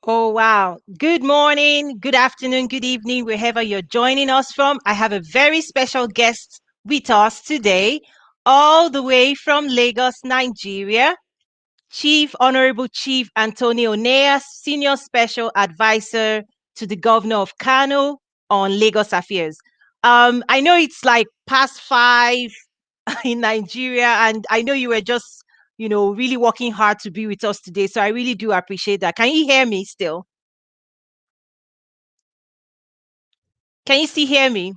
Oh, wow. Good morning, good afternoon, good evening, wherever you're joining us from. I have a very special guest with us today, all the way from Lagos, Nigeria. Honorable Chief Anthony Oneya, Senior Special Advisor to the Governor of Kano on Lagos affairs. I know it's like past 5 in Nigeria, and I know you were just, really working hard to be with us today. So I really do appreciate that. Can you hear me still? Can you still hear me?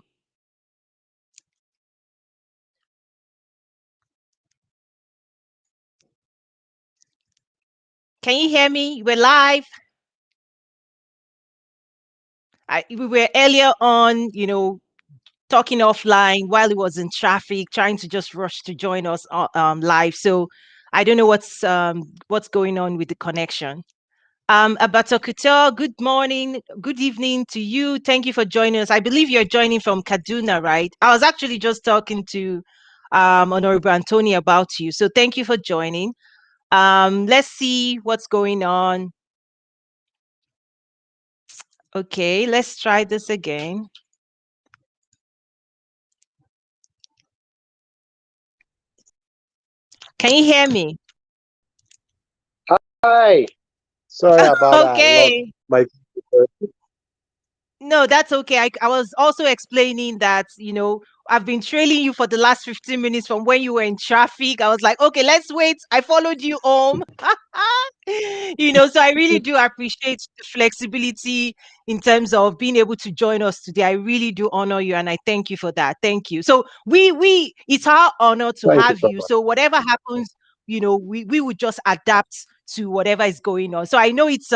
Can you hear me? We're live. We were earlier on, talking offline while it was in traffic, trying to just rush to join us live. So I don't know what's going on with the connection. Abato Kuto, good morning, good evening to you. Thank you for joining us. I believe you're joining from Kaduna, right? I was actually just talking to Honorable Anthony about you. So thank you for joining. Let's see what's going on. Okay, let's try this again. Can you hear me? Hi. Sorry about that. I lost Okay. my. No, that's okay. I was also explaining that, I've been trailing you for the last 15 minutes from when you were in traffic. I was like, okay, let's wait. I followed you home. So I really do appreciate the flexibility in terms of being able to join us today. I really do honor you and I thank you for that. Thank you. So it's our honor to Thank you have so you. much. So whatever happens, we would just adapt to whatever is going on. So I know it's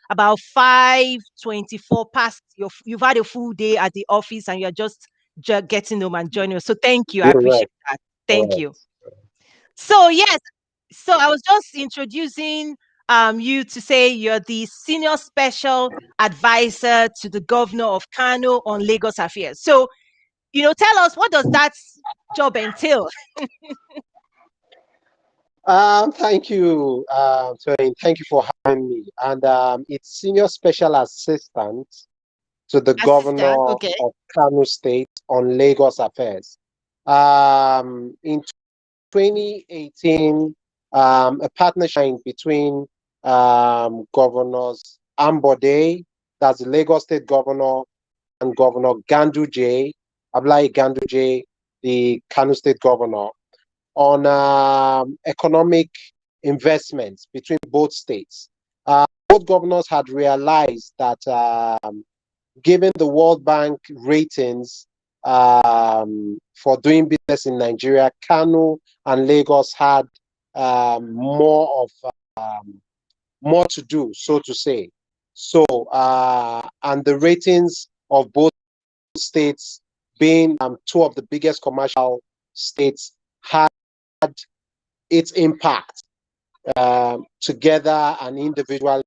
about 5:24 past you've had a full day at the office and you're just getting home and joining us. So thank you. I You're right. appreciate that. Thank All you. So yes, so I was just introducing you to say you're the senior special advisor to the governor of Kano on Lagos affairs. So, tell us, what does that job entail? Thank you, Twain. Thank you for having me. And it's senior special assistant to the Assistant, governor okay. of Kano State on Lagos affairs. In 2018, a partnership between governors Ambode, that's the Lagos State governor, and Governor Ganduje, Abdullahi Ganduje, the Kano State governor, on economic investments between both states. Both governors had realized that given the World Bank ratings for doing business in Nigeria, Kano and Lagos had more of more to do, so to say. So, and the ratings of both states being two of the biggest commercial states had its impact together and individually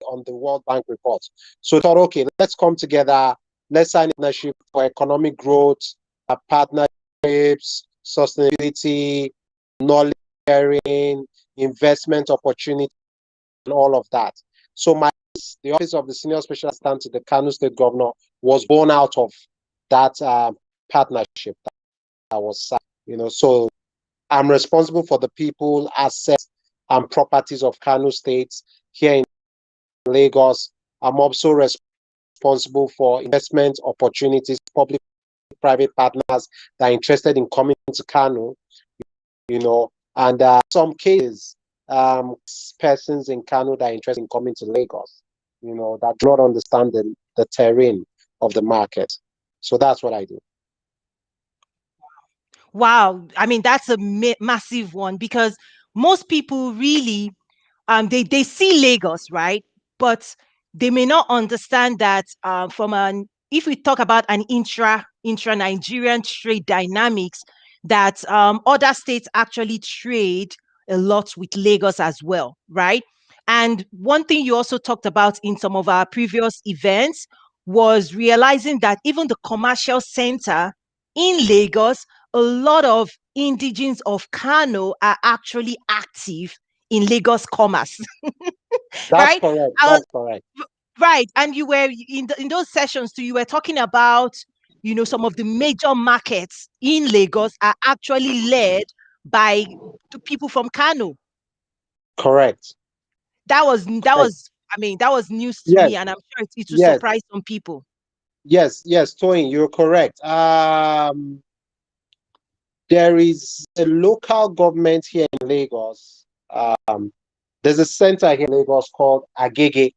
on the World Bank report. So we thought, okay, let's come together, let's sign a partnership for economic growth, partnerships, sustainability, knowledge sharing, investment opportunity, and all of that. So the office of the senior special assistant to the Kano State governor was born out of that partnership that was signed. So I'm responsible for the people, assets, and properties of Kano State here in Lagos. I'm also responsible for investment opportunities, public-private partners that are interested in coming to Kano, and some cases, persons in Kano that are interested in coming to Lagos, that do not understand the terrain of the market. So that's what I do. Wow. I mean, that's a massive one because most people really they see Lagos, right? But they may not understand that from an if we talk about an intra Nigerian trade dynamics, that other states actually trade a lot with Lagos as well, right? And one thing you also talked about in some of our previous events was realizing that even the commercial center in Lagos, a lot of indigenes of Kano are actually active in Lagos commerce. That's right? correct. I was That's correct. right, and you were in those sessions too. You were talking about, some of the major markets in Lagos are actually led by the people from Kano. Correct. Correct. That was news to Yes. me, and I'm sure it will Yes. surprise some people. Yes. Yes. Toyin, you're correct. There is a local government here in Lagos. There's a center here in Lagos called Agege.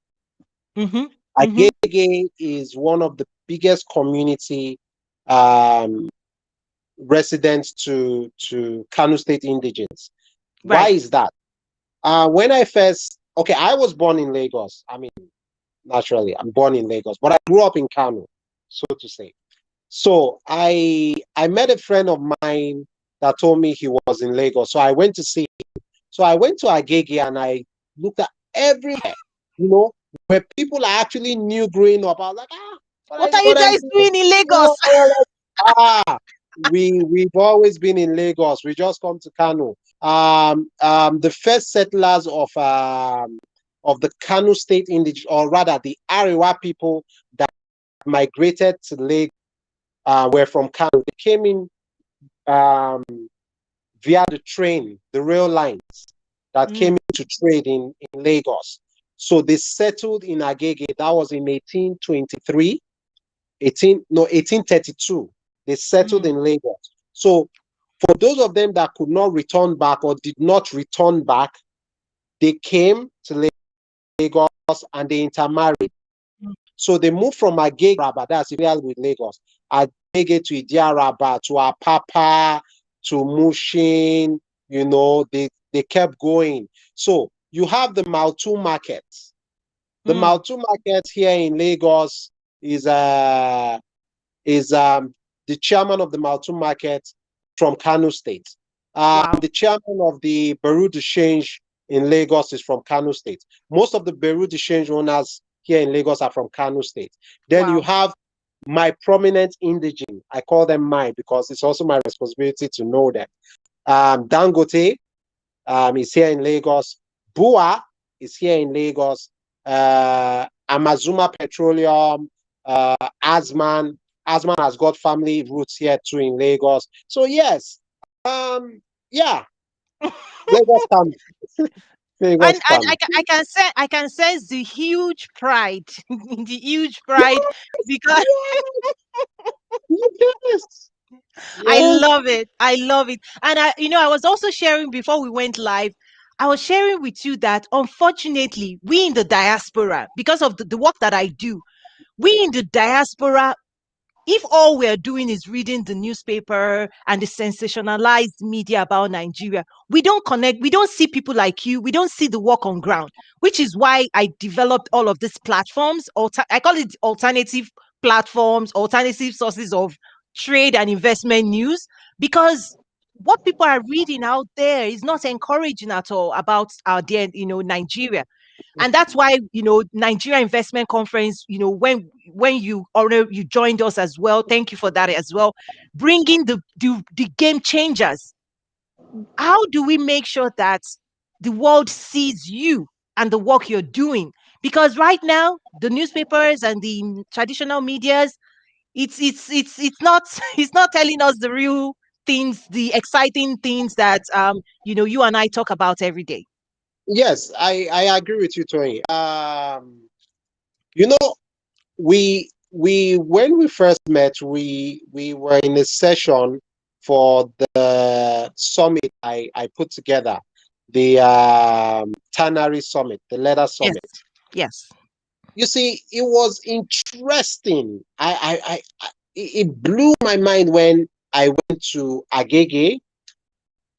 Mm-hmm. Mm-hmm. Agege is one of the biggest community um, residents to Kano State indigenes. Why Right. is that? When okay, I was born in Lagos. I mean, naturally, I'm born in Lagos, but I grew up in Kano, so to say. So I met a friend of mine that told me he was in Lagos. So I went to see him. So I went to Agege and I looked at everywhere, you know, where people I actually knew growing up. I was like, What are you what are you guys doing? doing in Lagos? Oh, they were like, we've always been in Lagos. We just come to Kano. The first settlers of the Kano State indigene, or rather the Arewa people that migrated to Lagos were from Kano. They came in um, via the train, the rail lines that Mm, came into trade in Lagos. So they settled in Agege. That was in 1823, 1832. They settled mm, in Lagos. So for those of them that could not return back or did not return back, they came to Lagos and they intermarried. mm, So they moved from Agege, that's with Lagos, Agege to Idiaraba, to Apapa, to Mushin, they kept going. So you have the Maltu market. The mm. Maltu market here in Lagos is is the chairman of the Maltu market from Kano State. Wow. The chairman of the Bureau de Change in Lagos is from Kano State. Most of the Bureau de Change owners here in Lagos are from Kano State. Then you Wow. have my prominent indigene. I call them mine because it's also my responsibility to know them. Dangote is here in Lagos. Bua is here in Lagos. Amazuma Petroleum, Asman. Asman has got family roots here too in Lagos. So yes, yeah, Lagos come, Lagos And come. I can sense the huge pride, the huge pride, because Yes, I yes, love it. I love it. And I was also sharing before we went live. I was sharing with you that unfortunately, we in the diaspora, because of the work that I do, we in the diaspora, if all we're doing is reading the newspaper and the sensationalized media about Nigeria, we don't connect, we don't see people like you, we don't see the work on ground, which is why I developed all of these platforms. I call it alternative platforms, alternative sources of trade and investment news, because what people are reading out there is not encouraging at all about our dear, Nigeria. And that's why, Nigeria Investment Conference, when you joined us as well, thank you for that as well, bringing the game changers. How do we make sure that the world sees you and the work you're doing? Because right now the newspapers and the traditional medias, it's not it's not telling us the real things, the exciting things that you and I talk about every day. yes. I agree with you, Tony. You know, we when we first met, we were in a session for the summit I put together, the Tannery Summit, the leather Yes. summit. Yes. You see, it was interesting. It blew my mind when I went to Agege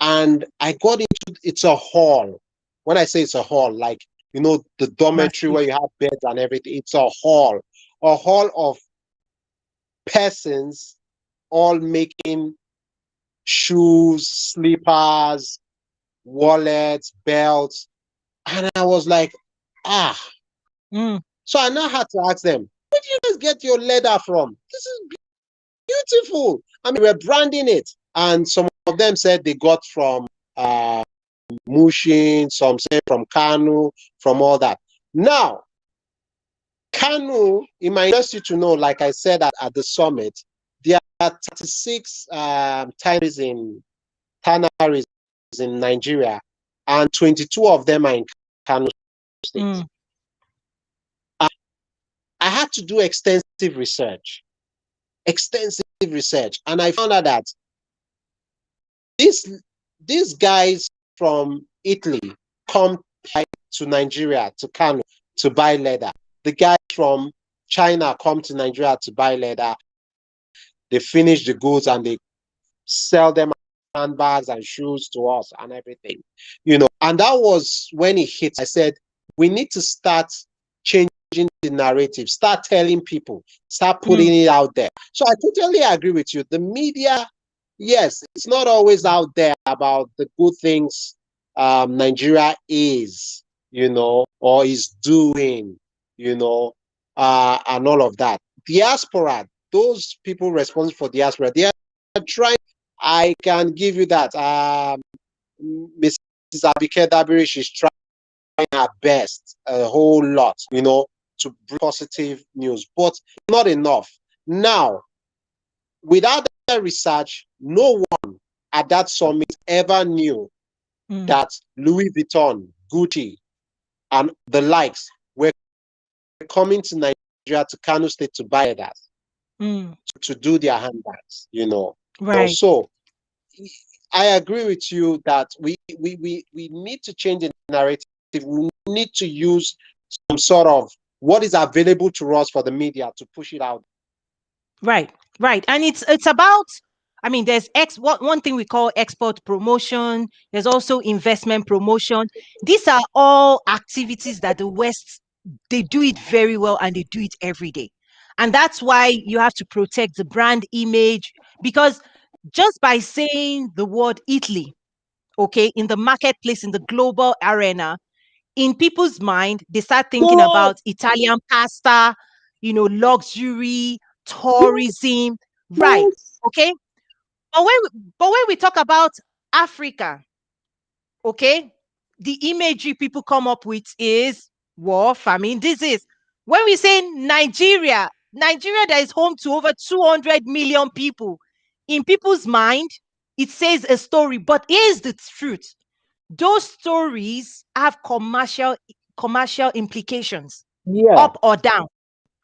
and I got into it's a hall. When I say it's a hall, like the dormitory Massive. where you have beds and everything, it's a hall of persons all making shoes, slippers, wallets, belts. And I was like, ah. Mm. So I now had to ask them, where do you guys get your leather from? This is beautiful. I mean, we're branding it. And some of them said they got from Mushin, some say from Kano, from all that. Now, Kano, it might interest you to know, like I said at the summit, there are 36 tanneries in Nigeria, and 22 of them are in Kano State. Mm. I had to do extensive research, and I found out that these these guys from Italy come to Nigeria, to Kano, to buy leather. The guys from China come to Nigeria to buy leather. They finish the goods and they sell them handbags and shoes to us and everything, And that was when it hit. I said, we need to start changing the narrative, start telling people, start Mm. putting it out there. So I totally agree with you. The media, yes, it's not always out there about the good things Nigeria is, or is doing, and all of that. Diaspora, those people responsible for diaspora, they are trying. I can give you that. Mrs. Abike Dabiri, she's trying her best, a whole lot, to bring positive news, but not enough. Now, without that research, no one at that summit ever knew Mm. that Louis Vuitton, Gucci, and the likes were coming to Nigeria, to Kano State, to buy that, Mm. to do their handbags. Right. So I agree with you that we need to change the narrative. We need to use some sort of what is available to us for the media to push it out. Right. Right. And it's about, I mean, there's one thing we call export promotion. There's also investment promotion. These are all activities that the West, they do it very well, and they do it every day. And that's why you have to protect the brand image, because just by saying the word Italy, okay, in the marketplace, in the global arena, in people's mind, they start thinking Yes, about Italian pasta, luxury, tourism, right? yes, Okay. But when we talk about Africa, okay, the imagery people come up with is war, famine, disease. When we say Nigeria that is home to over 200 million people, in people's mind, it says a story. But here's the truth: those stories have commercial implications, yeah, up or down.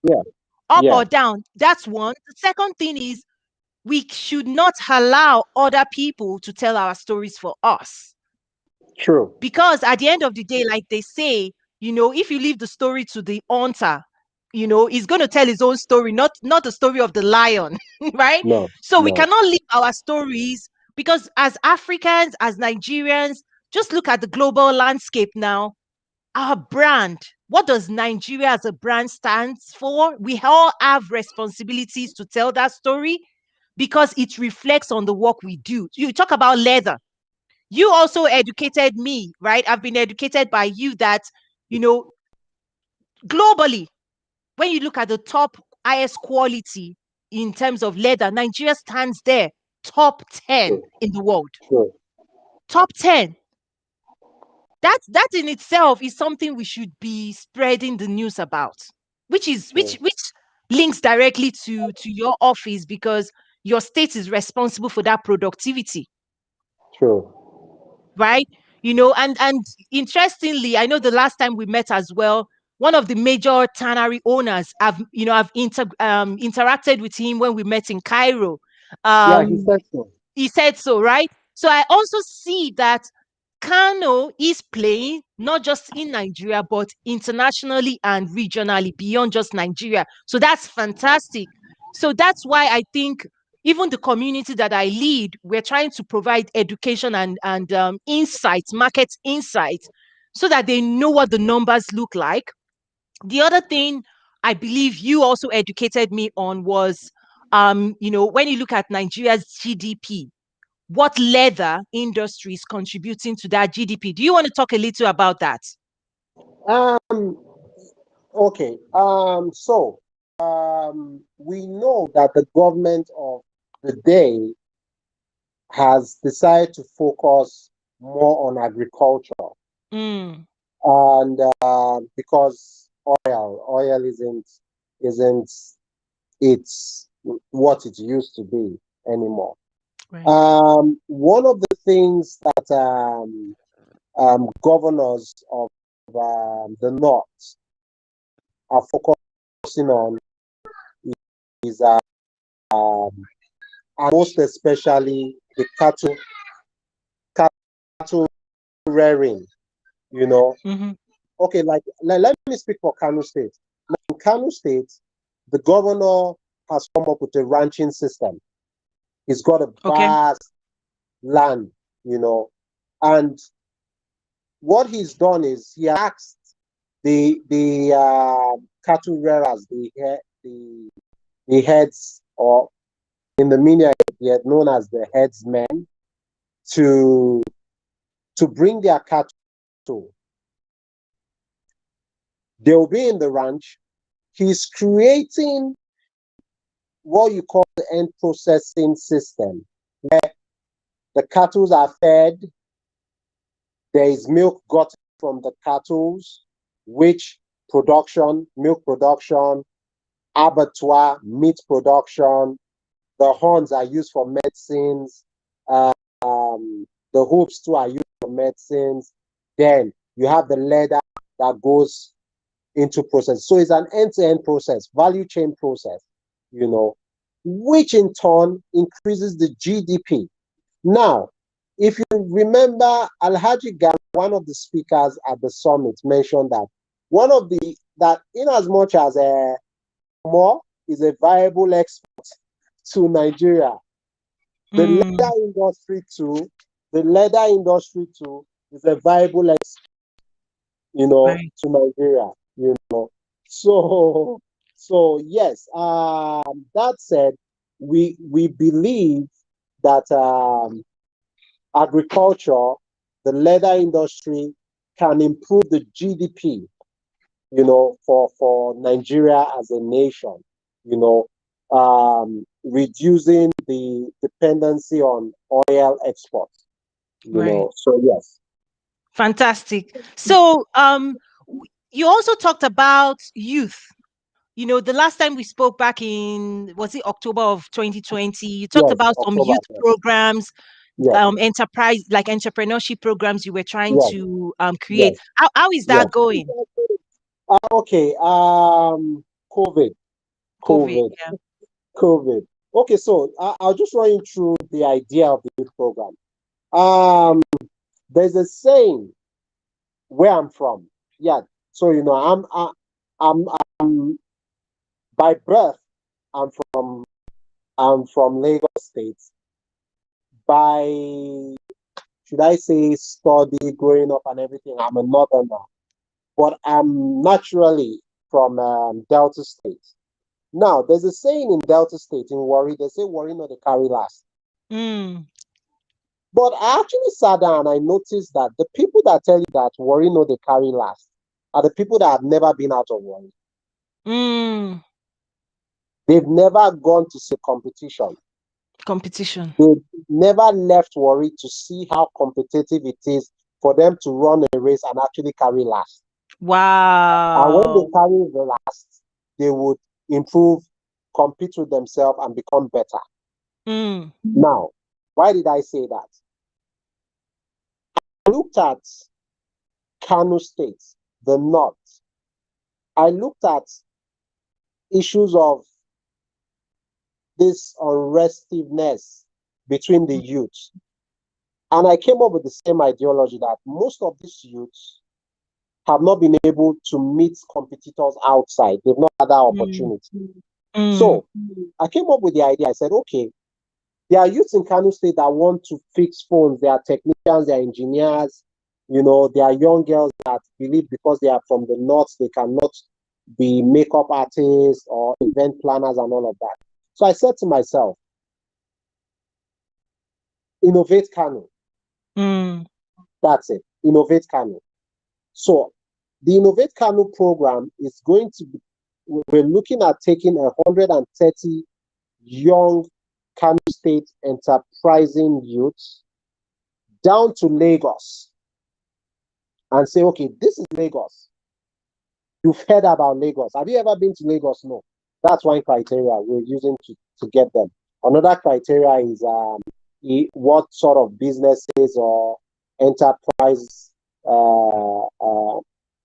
yeah, Up yeah, or down. That's one. The second thing is, we should not allow other people to tell our stories for us. true. Because at the end of the day, like they say, if you leave the story to the hunter, he's going to tell his own story, not the story of the lion, right? No, So we no, cannot leave our stories, because as Africans, as Nigerians, just look at the global landscape now. Our brand, what does Nigeria as a brand stands for? We all have responsibilities to tell that story, because it reflects on the work we do. You talk about leather. You also educated me, right? I've been educated by you that, you know, globally, when you look at the top highest quality in terms of leather, Nigeria stands there, top 10 true, in the world. true, Top 10. That in itself is something we should be spreading the news about, which is true, which links directly to your office, because your state is responsible for that productivity, true. right? And interestingly, I know the last time we met as well, one of the major tannery owners, I've interacted with him when we met in Cairo. Yeah, he um said so. he said so, right? So I also see that Kano is playing not just in Nigeria, but internationally and regionally beyond just Nigeria. So that's fantastic. So that's why I think even the community that I lead, we're trying to provide education and insights, market insights, so that they know what the numbers look like. The other thing I believe you also educated me on was, when you look at Nigeria's GDP, what leather industry is contributing to that GDP. Do you want to talk a little about that? Um, okay. So, we know that the government of the day has decided to focus more on agriculture. Mm. And because oil isn't it's what it used to be anymore. Right. One of the things that governors of the North are focusing on is um, and most especially the cattle rearing. You know, Mm-hmm. okay, like let me speak for Kano State. Now, in Kano State, the governor has come up with a ranching system. He's got a Okay. vast land, you know, and what he's done is he asked the cattle rearers, the heads, or in the media they are known as the headsmen, to bring their cattle. They'll be in the ranch. He's creating what you call the end processing system, where the cattle are fed, there is milk got from the cattle, which production, milk production, abattoir, meat production, the horns are used for medicines, the hooves too are used for medicines. Then you have the leather that goes into process. So it's an end-to-end process, value chain process, you know, which in turn increases the GDP. Now, if you remember, Alhaji Ghana, one of the speakers at the summit, mentioned that in as much as more is a viable export to Nigeria, the Mm. leather industry too, the leather industry too is a viable export, Right. to Nigeria, So, yes. That said, we believe that agriculture, the leather industry, can improve the GDP, for Nigeria as a nation. Reducing the dependency on oil exports. Right. So yes, Fantastic. So, you also talked about youth. The last time we spoke back in, was it October of 2020? You talked yes, about some October, youth yes, programs, yes, enterprise, like entrepreneurship programs you were trying yes, to create. yes, How is yes. that going? Okay. COVID, COVID. COVID, Yeah. COVID. Okay, so I'll just run you through the idea of the youth program. Um, there's a saying where I'm from. Yeah. So I'm by birth I'm from Lagos State. By, should I say, study, growing up and everything, I'm a northerner. But I'm naturally from Delta State. Now, there's a saying in Delta State, in Warri, they say worry not the carry last. Mm. But I actually sat down and I noticed that the people that tell you that worry not the carry last are the people that have never been out of worry. Mm. They've never gone to see competition. Competition. They've never left worry to see how competitive it is for them to run a race and actually carry last. And when they Wow. carry the last, they would improve, compete with themselves, and become better. Mm. Now, why did I say that? I looked at Kano State, the North. I looked at issues of this unrestiveness between the youths. And I came up with the same ideology that most of these youths have not been able to meet competitors outside. They've not had that Mm. opportunity. Mm. So I came up with the idea. I said, okay, there are youths in Kano State that want to fix phones. They are technicians, they are engineers. There are young girls that believe because they are from the north, they cannot be makeup artists or event planners and all of that. So I said to myself, innovate Kano. Mm. That's it. Innovate Kano. So the Innovate Kano program is going to be, we're looking at taking 130 young Kano State enterprising youths down to Lagos and say, okay, this is Lagos. You've heard about Lagos. Have you ever been to Lagos? No. That's one criteria we're using to get them. Another criteria is what sort of businesses or enterprise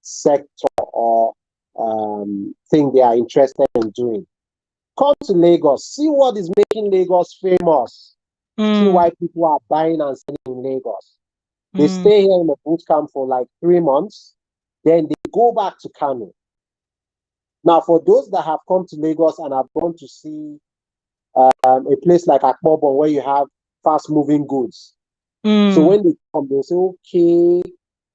sector or thing they are interested in doing. Come to Lagos, see what is making Lagos famous. See Mm, why people are buying and selling in Lagos. They mm, stay here in the boot camp for like 3 months, then they go back to Kano. Now, for those that have come to Lagos and have gone to see a place like Akbobon where you have fast-moving goods, so mm, when they come, they'll say, okay,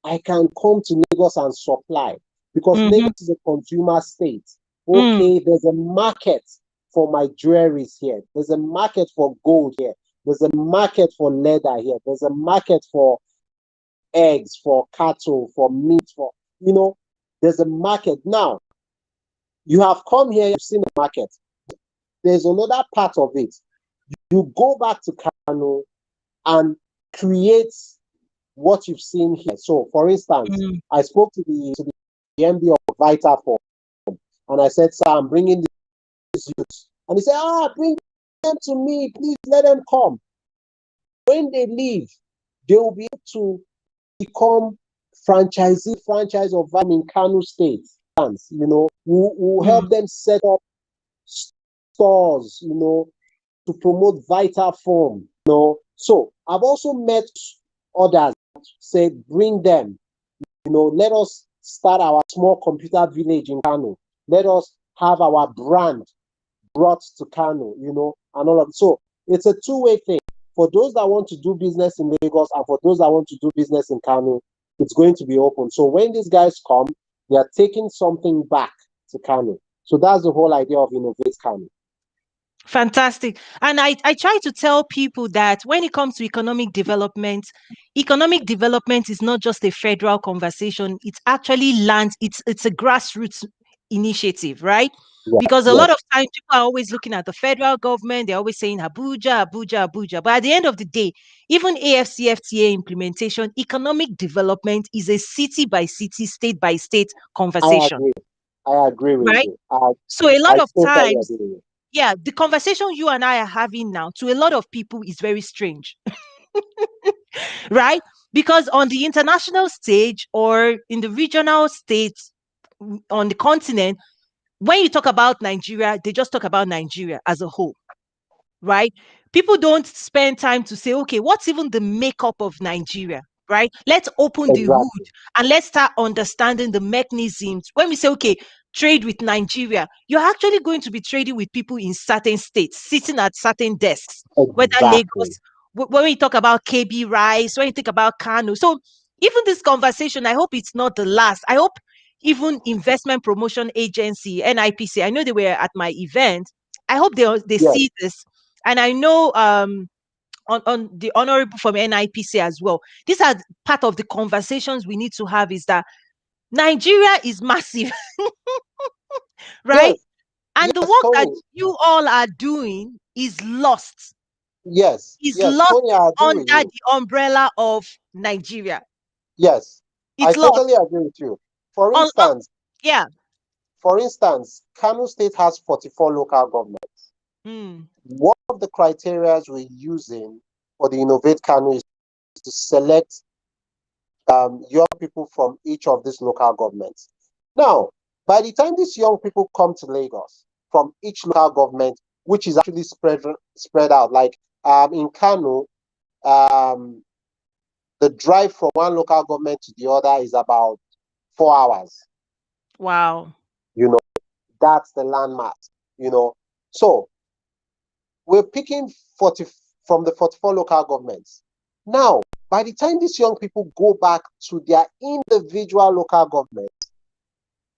I can come to Lagos and supply because mhm, Lagos is a consumer state. mm, Okay, there's a market for my jewelries here. There's a market for gold here. There's a market for leather here. There's a market for eggs, for cattle, for meat, for, there's a market. Now, you have come here, you've seen the market. There's another part of it. You go back to Kano and create what you've seen here. So, for instance, mm, I spoke to the MD of Vitaform and I said, sir, I'm bringing these youths. And he said, bring them to me. Please let them come. When they leave, they will be able to become franchise of Vam in Kano State. We'll mm. help them set up stores, to promote Vitaform, So I've also met others, said, bring them, let us start our small computer village in Kano. Let us have our brand brought to Kano, and all of it. So it's a two-way thing. For those that want to do business in Lagos and for those that want to do business in Kano, it's going to be open. So when these guys come, they are taking something back to Kano. So that's the whole idea of Innovate Kano. Fantastic. And I try to tell people that when it comes to economic development is not just a federal conversation. It actually lands, it's a grassroots initiative, right? Yes, Because a lot yes, of times people are always looking at the federal government, they're always saying Abuja, Abuja, Abuja. But at the end of the day, even AFCFTA implementation, economic development is a city by city, state by state I conversation, agree. I agree with right? you. So a lot I of totally times, agree with you. yeah, the conversation you and I are having now to a lot of people is very strange, right? Because on the international stage or in the regional states on the continent, when you talk about Nigeria, they just talk about Nigeria as a whole, right? People don't spend time to say, okay, what's even the makeup of Nigeria, right? Let's open the hood Exactly. and let's start understanding the mechanisms. When we say, okay, trade with Nigeria, you're actually going to be trading with people in certain states, sitting at certain desks, whether Exactly. Lagos, when we talk about KB Rice, when you think about Kano. So even this conversation, I hope it's not the last. I hope even Investment Promotion Agency, NIPC, I know they were at my event. I hope they Yes, see this, and I know on the honorable from NIPC as well. These are part of the conversations we need to have. Is that Nigeria is massive, right? yes, And the yes, work that Tony. you all are doing Yes, is yes, lost Tony, I agree under with you. the umbrella of Nigeria. Yes, I It's lost. totally agree with you. For On instance, yeah. Kano State has 44 local governments. Mm, One of the criteria we're using for the Innovate Kano is to select young people from each of these local governments. Now, by the time these young people come to Lagos from each local government, which is actually spread out, like in Kano, um, the drive from one local government to the other is about 4 hours. wow. You know, that's the landmass. You know, so we're picking 40 from the 44 local governments. Now, by the time these young people go back to their individual local government,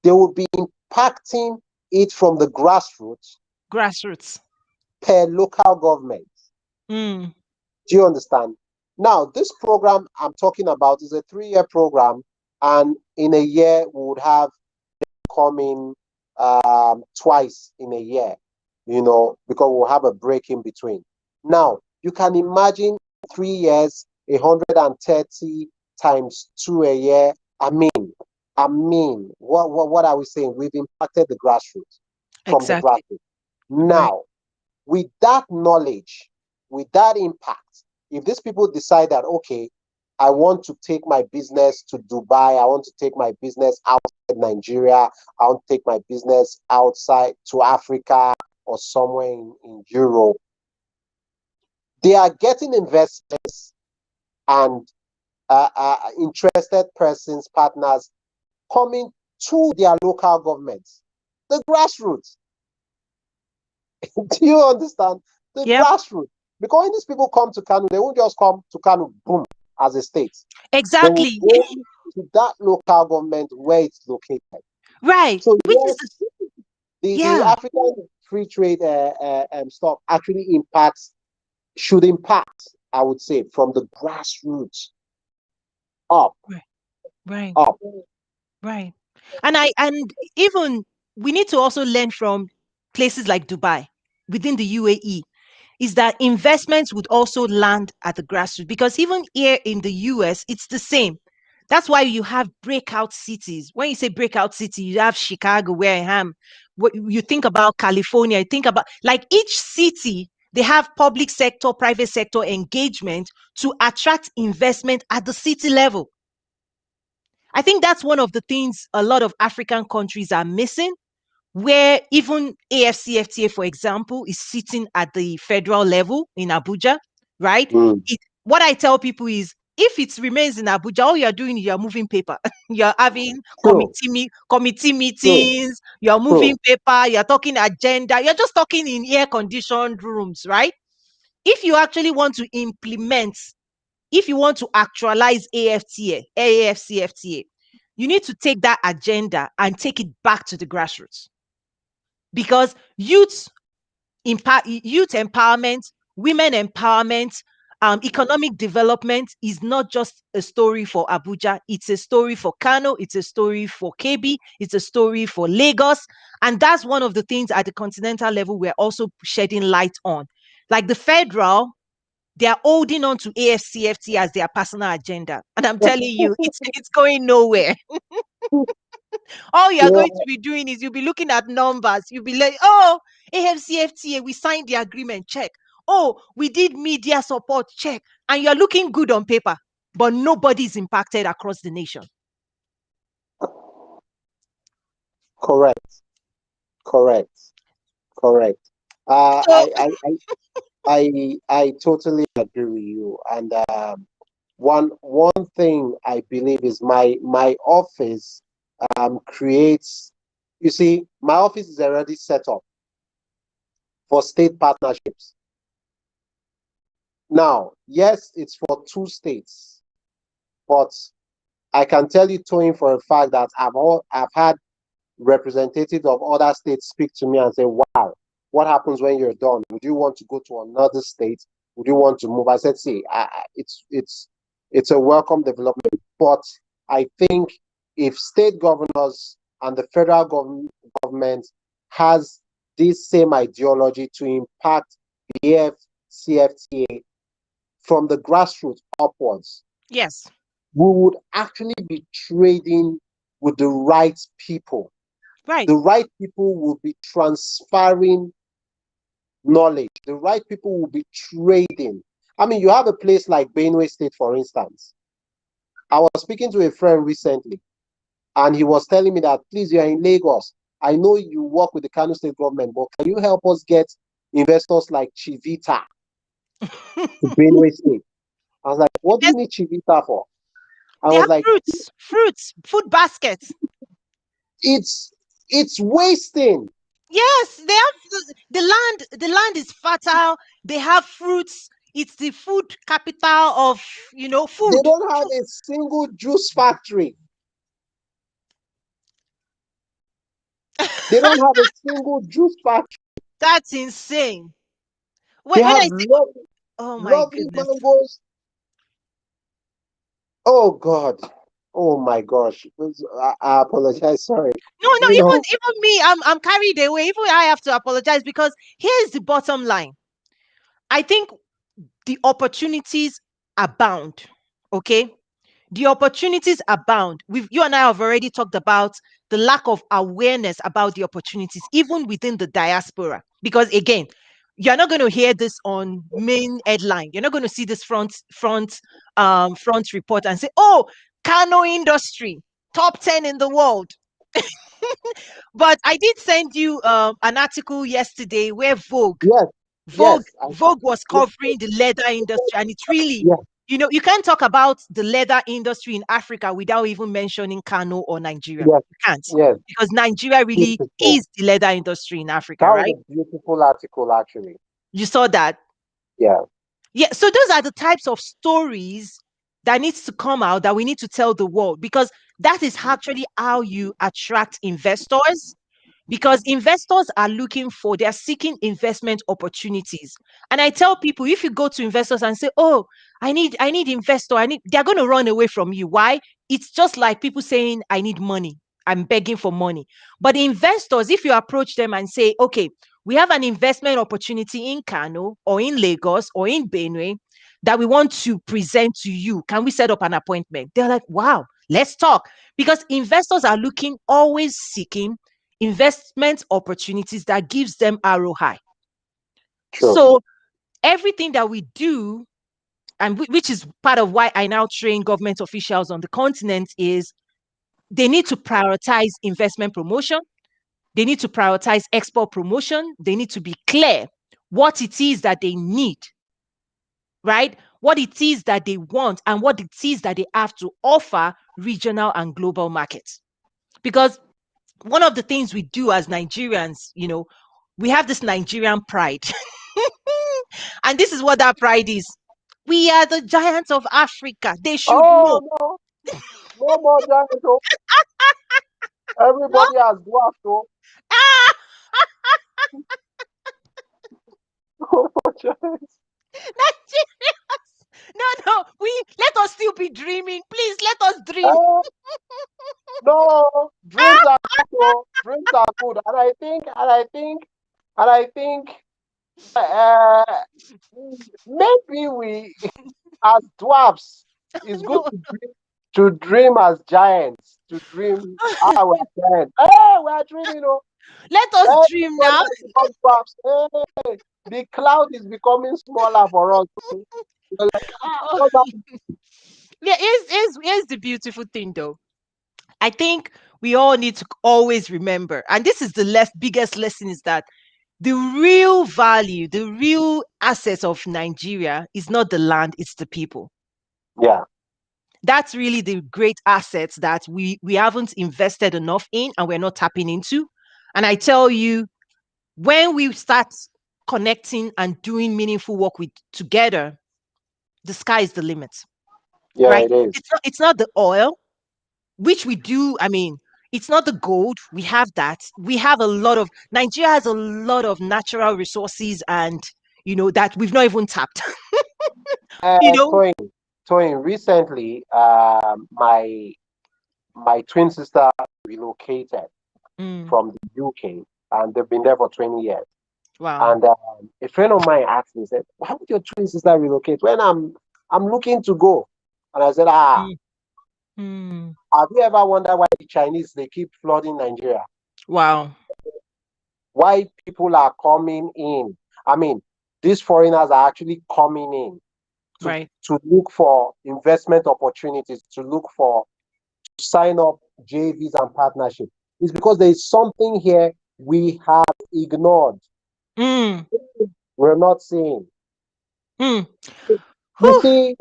they will be impacting it from the grassroots Grassroots. per local government. Mm, Do you understand? Now, this program I'm talking about is a 3-year program, and in a year, we would have coming twice in a year, because we'll have a break in between. Now, you can imagine 3 years, 130 times 2 a year. What are we saying? We've impacted the grassroots from the Exactly. grassroots. Right. Now, with that knowledge, with that impact, if these people decide that, okay, I want to take my business to Dubai, I want to take my business outside Nigeria, I want to take my business outside to Africa or somewhere in Europe, they are getting investments and interested persons, partners coming to their local governments, the grassroots. Do you understand? The Yep. grassroots. Because when these people come to Kano, they won't just come to Kano, boom, as a state. They will Exactly. go to that local government where it's located. Right. So Which is yes, the yeah. African free trade stuff actually impacts, should impact, I would say, from the grassroots up, Right. Right. up. Right. And even we need to also learn from places like Dubai within the UAE, is that investments would also land at the grassroots, because even here in the US, it's the same. That's why you have breakout cities. When you say breakout city, you have Chicago, where I am. What you think about California, you think about like each city, they have public sector, private sector engagement to attract investment at the city level. I think that's one of the things a lot of African countries are missing, where even AFCFTA, for example, is sitting at the federal level in Abuja, right? Mm. What I tell people is, if it remains in Abuja, all you're doing is you're moving paper. You're having True, committee true, meetings, you're moving true. paper, you're talking agenda, you're just talking in air conditioned rooms, right? If you actually want to implement, if you want to actualize AFCFTA, you need to take that agenda and take it back to the grassroots, because youth empowerment, women empowerment, economic development is not just a story for Abuja. It's a story for Kano. It's a story for KB. It's a story for Lagos. And that's one of the things at the continental level we're also shedding light on. Like the federal, they are holding on to AFCFT as their personal agenda. And I'm telling you, it's going nowhere. All you're Yeah, going to be doing is you'll be looking at numbers. You'll be like, oh, AFCFTA, we signed the agreement, check. Oh, we did media support, check. And you're looking good on paper, but nobody is impacted across the nation. correct, correct, correct. Uh, So, I, I, I, I totally agree with you. And one thing I believe is my office creates. You see, my office is already set up for state partnerships. Now, yes, it's for two states, but I can tell you, Tony, for a fact that I've had representatives of other states speak to me and say, "Wow, what happens when you're done? Would you want to go to another state? Would you want to move?" I said, "See, it's a welcome development, but I think if state governors and the federal government has this same ideology to impact the AFCFTA from the grassroots upwards, yes, we would actually be trading with the right people. right. The right people will be transferring knowledge. The right people will be trading. I mean, you have a place like Benue State, for instance. I was speaking to a friend recently, and he was telling me that, please, you're in Lagos. I know you work with the Kano State government, but can you help us get investors like Chivita to Benue State? I was like, what do you Yes, need Chivita for? I they was have like, fruits, food baskets. it's it's wasting. Yes, they have the land. The land is fertile. They have fruits. It's the food capital of They food. don't have a single juice factory. They don't have a single juice factory. That's insane. They When have I say, oh my lovely goodness. mangoes. Oh God. Oh my gosh. I apologize. Sorry. No, no, You know, even me, I'm carried away. Even I have to apologize, because here's the bottom line. I think the opportunities abound. Okay. The opportunities abound. You and I have already talked about the lack of awareness about the opportunities, even within the diaspora. Because again, you're not going to hear this on main headline. You're not going to see this front report and say, "Oh, Kano industry top 10 in the world." But I did send you an article yesterday where Yes, Vogue yes, Vogue was yes, covering the leather industry, and it's really, yes, you can't talk about the leather industry in Africa without even mentioning Kano or Nigeria. yes, You can't, yes. because Nigeria really Beautiful. is the leather industry in Africa, That was right? a beautiful article, actually. You saw that. Yeah, Yeah, so those are the types of stories that needs to come out, that we need to tell the world, because that is actually how you attract investors, because investors are they're seeking investment opportunities. And I tell people, if you go to investors and say, "Oh, I need investor," they're going to run away from you. Why? It's just like people saying, "I need money. I'm begging for money." But investors, if you approach them and say, "Okay, we have an investment opportunity in Kano or in Lagos or in Benue that we want to present to you. Can we set up an appointment?" They're like, "Wow, let's talk." Because investors are always seeking investment opportunities that gives them ROI. true. So everything that we do, and which is part of why I now train government officials on the continent, is they need to prioritize investment promotion. They need to prioritize export promotion. They need to be clear what it is that they need, right? What it is that they want, and what it is that they have to offer regional and global markets. Because one of the things we do as Nigerians, we have this Nigerian pride. And this is what that pride is. We are the giants of Africa. They should Oh know. no, no more giants. Oh. No. Everybody has dwarfed. Oh. Ah, No more giants. Nigerians. No, no. We let us still be dreaming. Please let us dream. Oh, no, dreams are good. Oh. Dreams are good, and I think, uh, maybe we, as dwarfs, it's good No. to dream as giants. To dream, we're giants. Hey, we're dreaming. Oh. Let us dream Everybody now. has become dwarfs. Hey, the cloud is becoming smaller for us. We're like, Oh, what's that? yeah, here's the beautiful thing though. I think we all need to always remember, and this is the biggest lesson, is that the real value, the real assets of Nigeria is not the land, it's the people. Yeah, That's really the great assets that we haven't invested enough in, and we're not tapping into. And I tell you, when we start connecting and doing meaningful work together, the sky is the limit, yeah, right? it is. It's not the oil, which we do. I mean, it's not the gold. We have that. We have a lot of Nigeria has a lot of natural resources, and that we've not even tapped. you know. Toyin, recently, my twin sister relocated Mm, from the UK, and they've been there for 20 years. wow. And a friend of mine asked me, said, "Why would your twin sister relocate when I'm looking to go?" And I said, Mm, mm, have you ever wondered why the Chinese they keep flooding Nigeria? wow. Why people are coming in? I mean, these foreigners are actually coming in to Right. to look for investment opportunities, to look for sign up JVs and partnerships. It's because there is something here we have ignored. Mm, We're not seeing. mm. You Whew. see,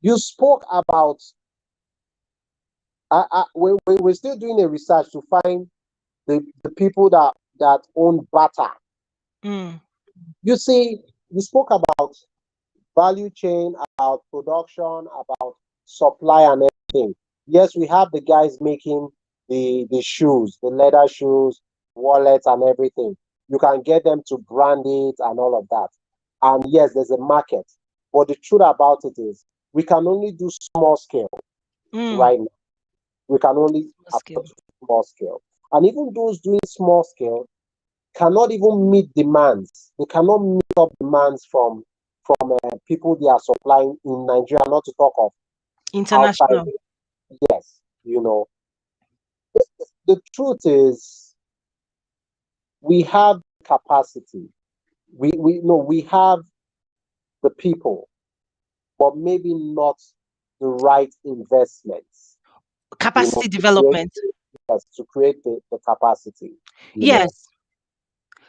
you spoke about. We're still doing a research to find the people that own Bata. Mm, You see, you spoke about value chain, about production, about supply and everything. Yes, we have the guys making the shoes, the leather shoes, wallets and everything. You can get them to brand it and all of that. And yes, there's a market. But the truth about it is we can only do small scale mm. right now. We can only Small afford scale. small scale. And even those doing small scale cannot even meet demands. They cannot meet up demands from people they are supplying in Nigeria, not to talk of outside. International. Yes, the truth is we have capacity. We no, we have the people, but maybe not the right investments, Capacity to create, development. yes, to create the capacity, you know. Yes.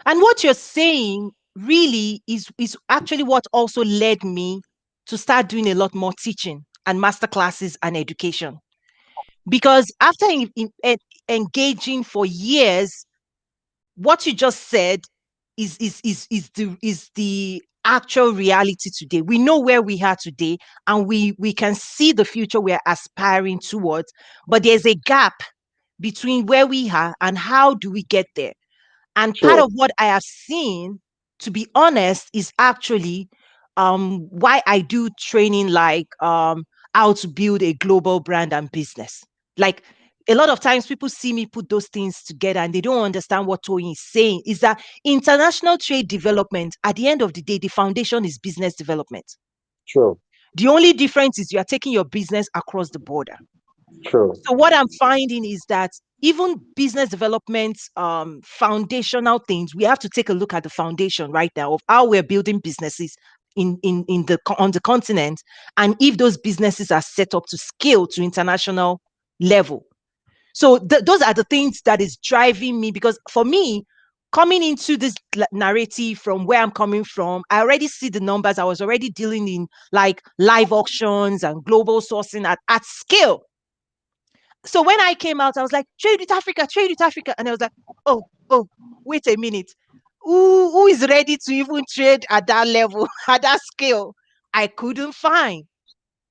And what you're saying really is actually what also led me to start doing a lot more teaching and master classes and education. Because after engaging for years, what you just said is the actual reality today. We know where we are today, and we can see the future we're aspiring towards, but there's a gap between where we are and how do we get there. And part True, of what I have seen, to be honest, is actually why I do training like how to build a global brand and business. Like a lot of times people see me put those things together and they don't understand what Tony is saying. Is that international trade development, at the end of the day, the foundation is business development. true, The only difference is you are taking your business across the border. true. So what I'm finding is that even business development foundational things, we have to take a look at the foundation right now of how we're building businesses on the continent, and if those businesses are set up to scale to international level. So those are the things that is driving me, because for me, coming into this narrative from where I'm coming from, I already see the numbers. I was already dealing in like live auctions and global sourcing at scale. So when I came out, I was like, trade with Africa, trade with Africa. And I was like, oh, wait a minute. Who is ready to even trade at that level, at that scale? I couldn't find.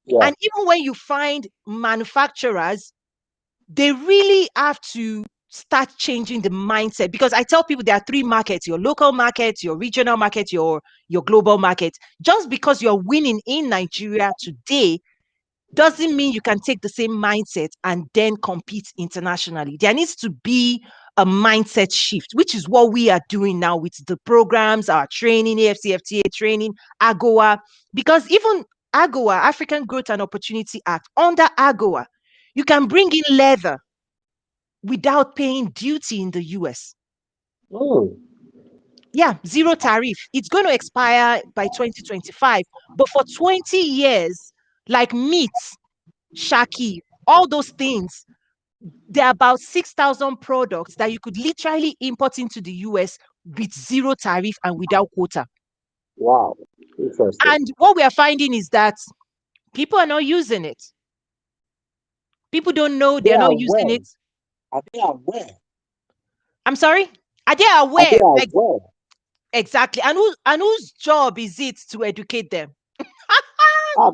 Yeah. And even when you find manufacturers, they really have to start changing the mindset, because I tell people there are three markets: your local market, your regional market, your global market. Just because you're winning in Nigeria today doesn't mean you can take the same mindset and then compete internationally. There needs to be a mindset shift, which is what we are doing now with the programs, our training, afcfta training, agoa. Because even agoa, African Growth and Opportunity Act, under agoa, you can bring in leather without paying duty in the US. Mm. Yeah, zero tariff. It's going to expire by 2025. But for 20 years, like meat, shaki, all those things, there are about 6,000 products that you could literally import into the US with zero tariff and without quota. Wow. Interesting. And what we are finding is that people are not using it. People don't know They they're are not using aware. it. Are they aware? I'm sorry? Are they Are they aware? aware? Exactly. And whose job is it to educate them?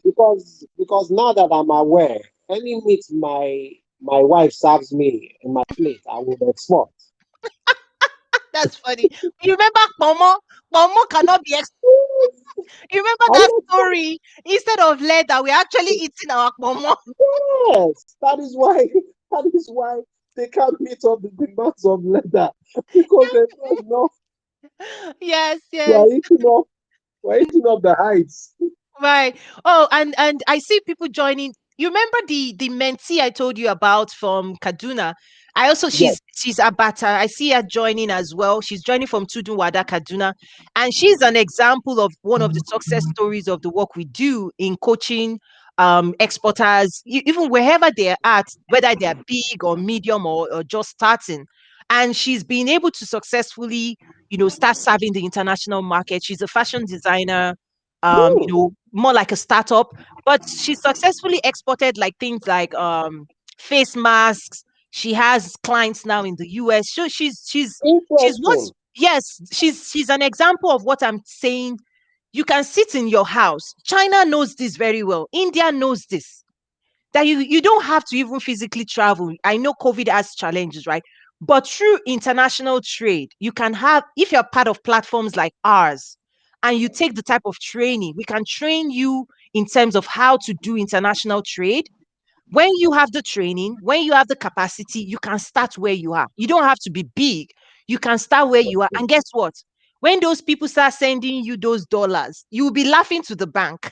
Because now that I'm aware, any meat my wife serves me in my plate, I will export. That's funny. You remember Pomo? Pomo cannot be. You remember I that will export. story? Instead of leather, we're actually eating our Pomo. Yes, that is why that is why they can't meet up the demands of leather because there's not enough. Yes, We're yes. eating up. We're eating up the hides. Right. Oh, and I see people joining. You remember the mentee I told you about from Kaduna? I also Yes. she's Abata. I see her joining as well. She's joining from Tudunwada, Kaduna, and she's an example of one of the success stories of the work we do in coaching exporters, even wherever they're at, whether they're big or medium or just starting. And she's been able to successfully, start serving the international market. She's a fashion designer, Mm, more like a startup, but she successfully exported like things like face masks. She has clients now in the US. So she's interesting. what's yes, she's an example of what I'm saying. You can sit in your house. China knows this very well. India knows this, that you don't have to even physically travel. I know COVID has challenges, right? But through international trade, you can have, if you're part of platforms like ours and you take the type of training, we can train you in terms of how to do international trade. When you have the training, when you have the capacity, you can start where you are. You don't have to be big. You can start where you are. And guess what? When those people start sending you those dollars, you will be laughing to the bank.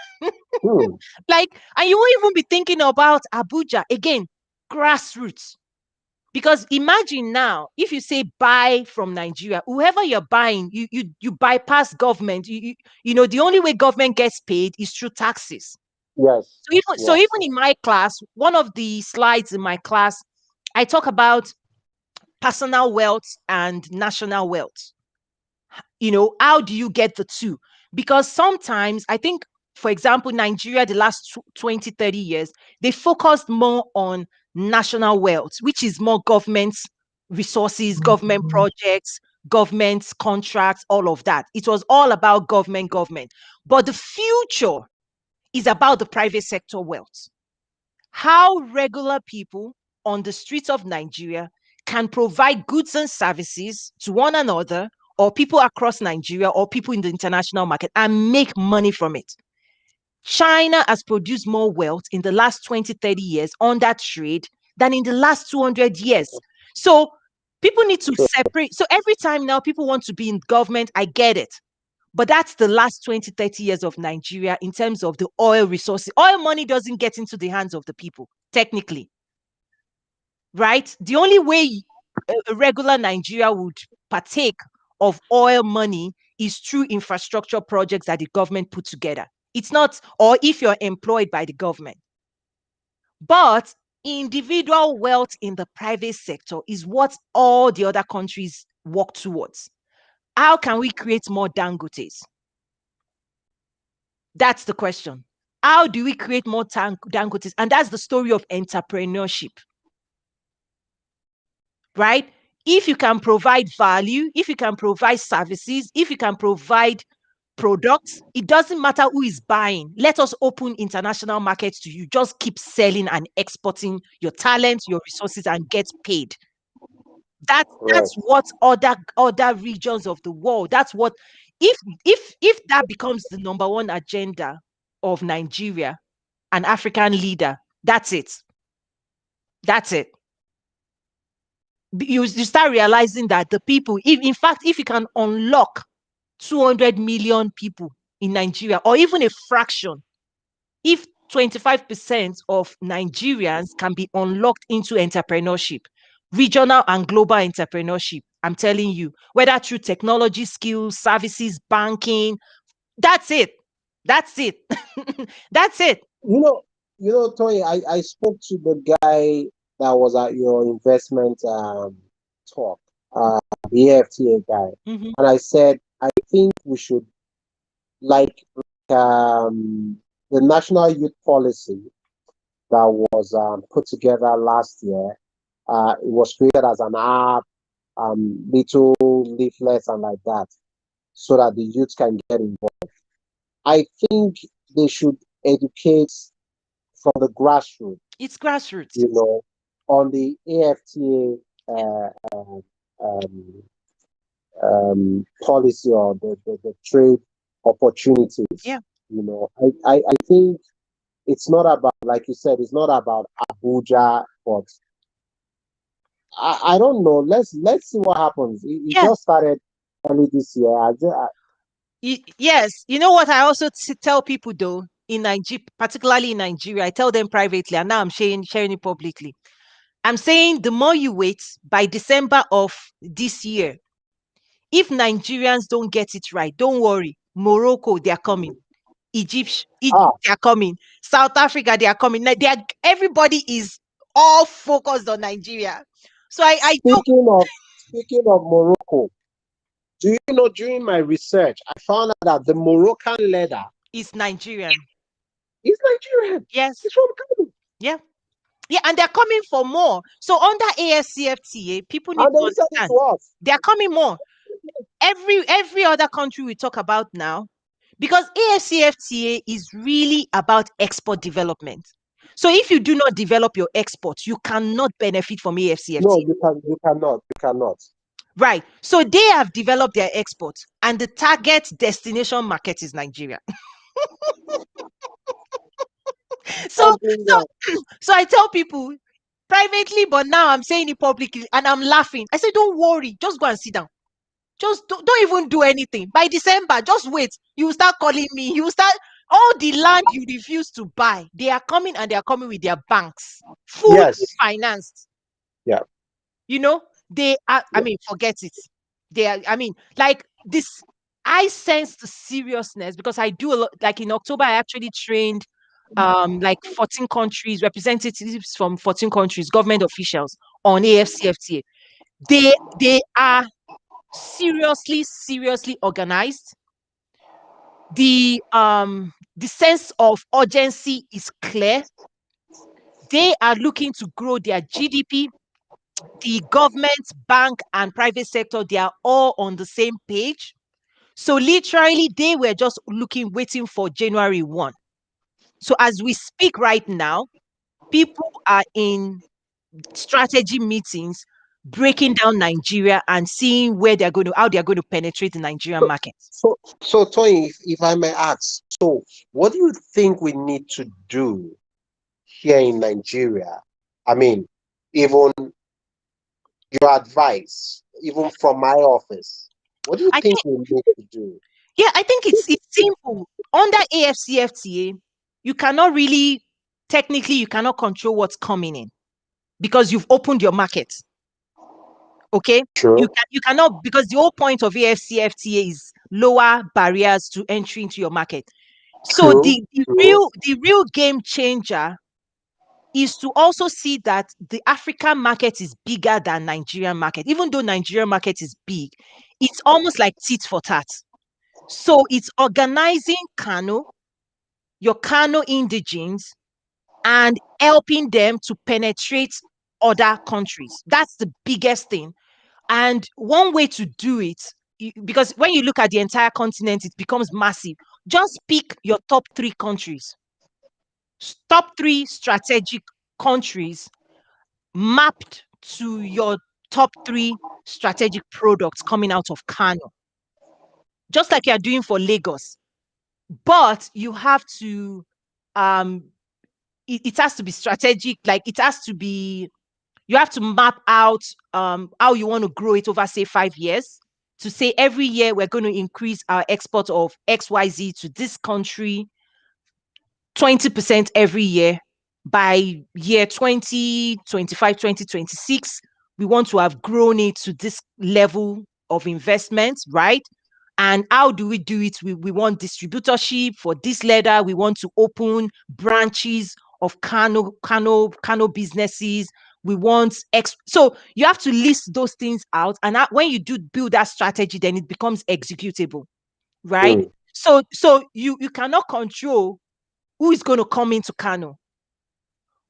Hmm. Like, and you won't even be thinking about Abuja again, grassroots. Because imagine now, if you say buy from Nigeria, whoever you're buying, you bypass government. The only way government gets paid is through taxes. Yes. So even Yes. in my class, one of the slides in my class, I talk about personal wealth and national wealth. How do you get the two? Because sometimes I think, for example, Nigeria, the last 20, 30 years, they focused more on national wealth, which is more government resources, government projects, government contracts, all of that. It was all about government. But the future is about the private sector wealth. How regular people on the streets of Nigeria can provide goods and services to one another, or people across Nigeria, or people in the international market, and make money from it. China has produced more wealth in the last 20, 30 years on that trade than in the last 200 years. So people need to True. separate. So every time now people want to be in government, I get it. But that's the last 20, 30 years of Nigeria in terms of the oil resources. Oil money doesn't get into the hands of the people, technically, right? The only way a regular Nigeria would partake of oil money is through infrastructure projects that the government put together. It's not, or if you're employed by the government. But individual wealth in the private sector is what all the other countries work towards. How can we create more Dangotes? That's the question. How do we create more Dangotes? And that's the story of entrepreneurship, right? If you can provide value, if you can provide services, if you can provide products, it doesn't matter who is buying. Let us open international markets to you. Just keep selling and exporting your talent, your resources, and get paid. That's Right. what other regions of the world. That's what, if that becomes the number one agenda of Nigeria, an African leader, that's it. That's it. You start realizing that the people, if in fact, if you can unlock 200 million people in Nigeria, or even a fraction, if 25% of Nigerians can be unlocked into entrepreneurship, regional and global entrepreneurship, I'm telling you, whether through technology skills, services, banking, that's it. That's it. That's it. You know, Tony, I spoke to the guy that was at your investment talk, uh, the AFTA guy, Mhm. and I said I think we should like the national youth policy that was put together last year. It was created as an app, little leaflets and like that, so that the youth can get involved. I think they should educate from the grassroots, It's grassroots. you know, on the AFTA um, policy or the trade opportunities. Yeah. I think it's not about, like you said, it's not about Abuja, but I don't know. Let's see what happens. It Yeah. just started early this year. Yes. You know what I also tell people though, in Nigeria, particularly in Nigeria, I tell them privately, and now I'm sharing it publicly. I'm saying the more you wait, by December of this year, if Nigerians don't get it right, don't worry. Morocco, they are coming. Egypt, Ah, they are coming. South Africa, they are coming. Everybody is all focused on Nigeria. So I don't. speaking of Morocco, do you know during my research I found out that the Moroccan leather It's Nigerian. is Nigerian. Yes. It's from Kano. Yeah. Yeah, and they're coming for more. So under ASCFTA, people need And to they said it understand to us. they're coming more. Every other country we talk about now, because ASCFTA is really about export development. So if you do not develop your exports, you cannot benefit from No, AFCFTA. you cannot. Right. So they have developed their exports, and the target destination market is Nigeria. so Something so that so I tell people privately, but now I'm saying it publicly, and I'm laughing. I say, don't worry, just go and sit down. Just don't even do anything. By December, just wait. You start calling me. You start all the land you refuse to buy. They are coming and they are coming with their banks, fully Yes. financed. Yeah. You know, they are, I Yeah. mean, forget it. They are, I mean, like this, I sense the seriousness because I do a lot, like in October, I actually trained like 14 countries, representatives from 14 countries, government officials on AFCFTA. They are seriously organized. The sense of urgency is clear. They are looking to grow their GDP. The government, bank, and private sector, they are all on the same page. So literally, they were just looking, waiting for January 1. So as we speak right now, people are in strategy meetings, breaking down Nigeria and seeing where they're going to, how they're going to penetrate the Nigerian market. So Tony, if I may ask, so what do you think we need to do here in Nigeria? I mean, even your advice, even from my office, what do you I think think, we need to do? yeah, I think it's simple. Under AFCFTA, you cannot really, technically, you cannot control what's coming in because you've opened your market. Okay, True, you cannot, because the whole point of AFCFTA is lower barriers to entry into your market. So true, true. the real game changer is to also see that the African market is bigger than Nigerian market. Even though Nigerian market is big, it's almost like tit for tat. So it's organizing Kano, your Kano indigenes, and helping them to penetrate other countries. That's the biggest thing. And one way to do it, because when you look at the entire continent, it becomes massive. Just pick your top 3 countries, top 3 strategic countries mapped to your top 3 strategic products coming out of Kano, just like you're doing for Lagos. But you have to, um, it has to be strategic, like it has to be, you have to map out how you want to grow it over, say, 5 years, to say every year we're going to increase our export of XYZ to this country 20% every year. By year 2025, 2026, we want to have grown it to this level of investment, right? And how do we do it? We want distributorship for this leather. We want to open branches of Kano businesses. We want so you have to list those things out. And when you do build that strategy, then it becomes executable, right? Mm. So you cannot control who is going to come into Kano.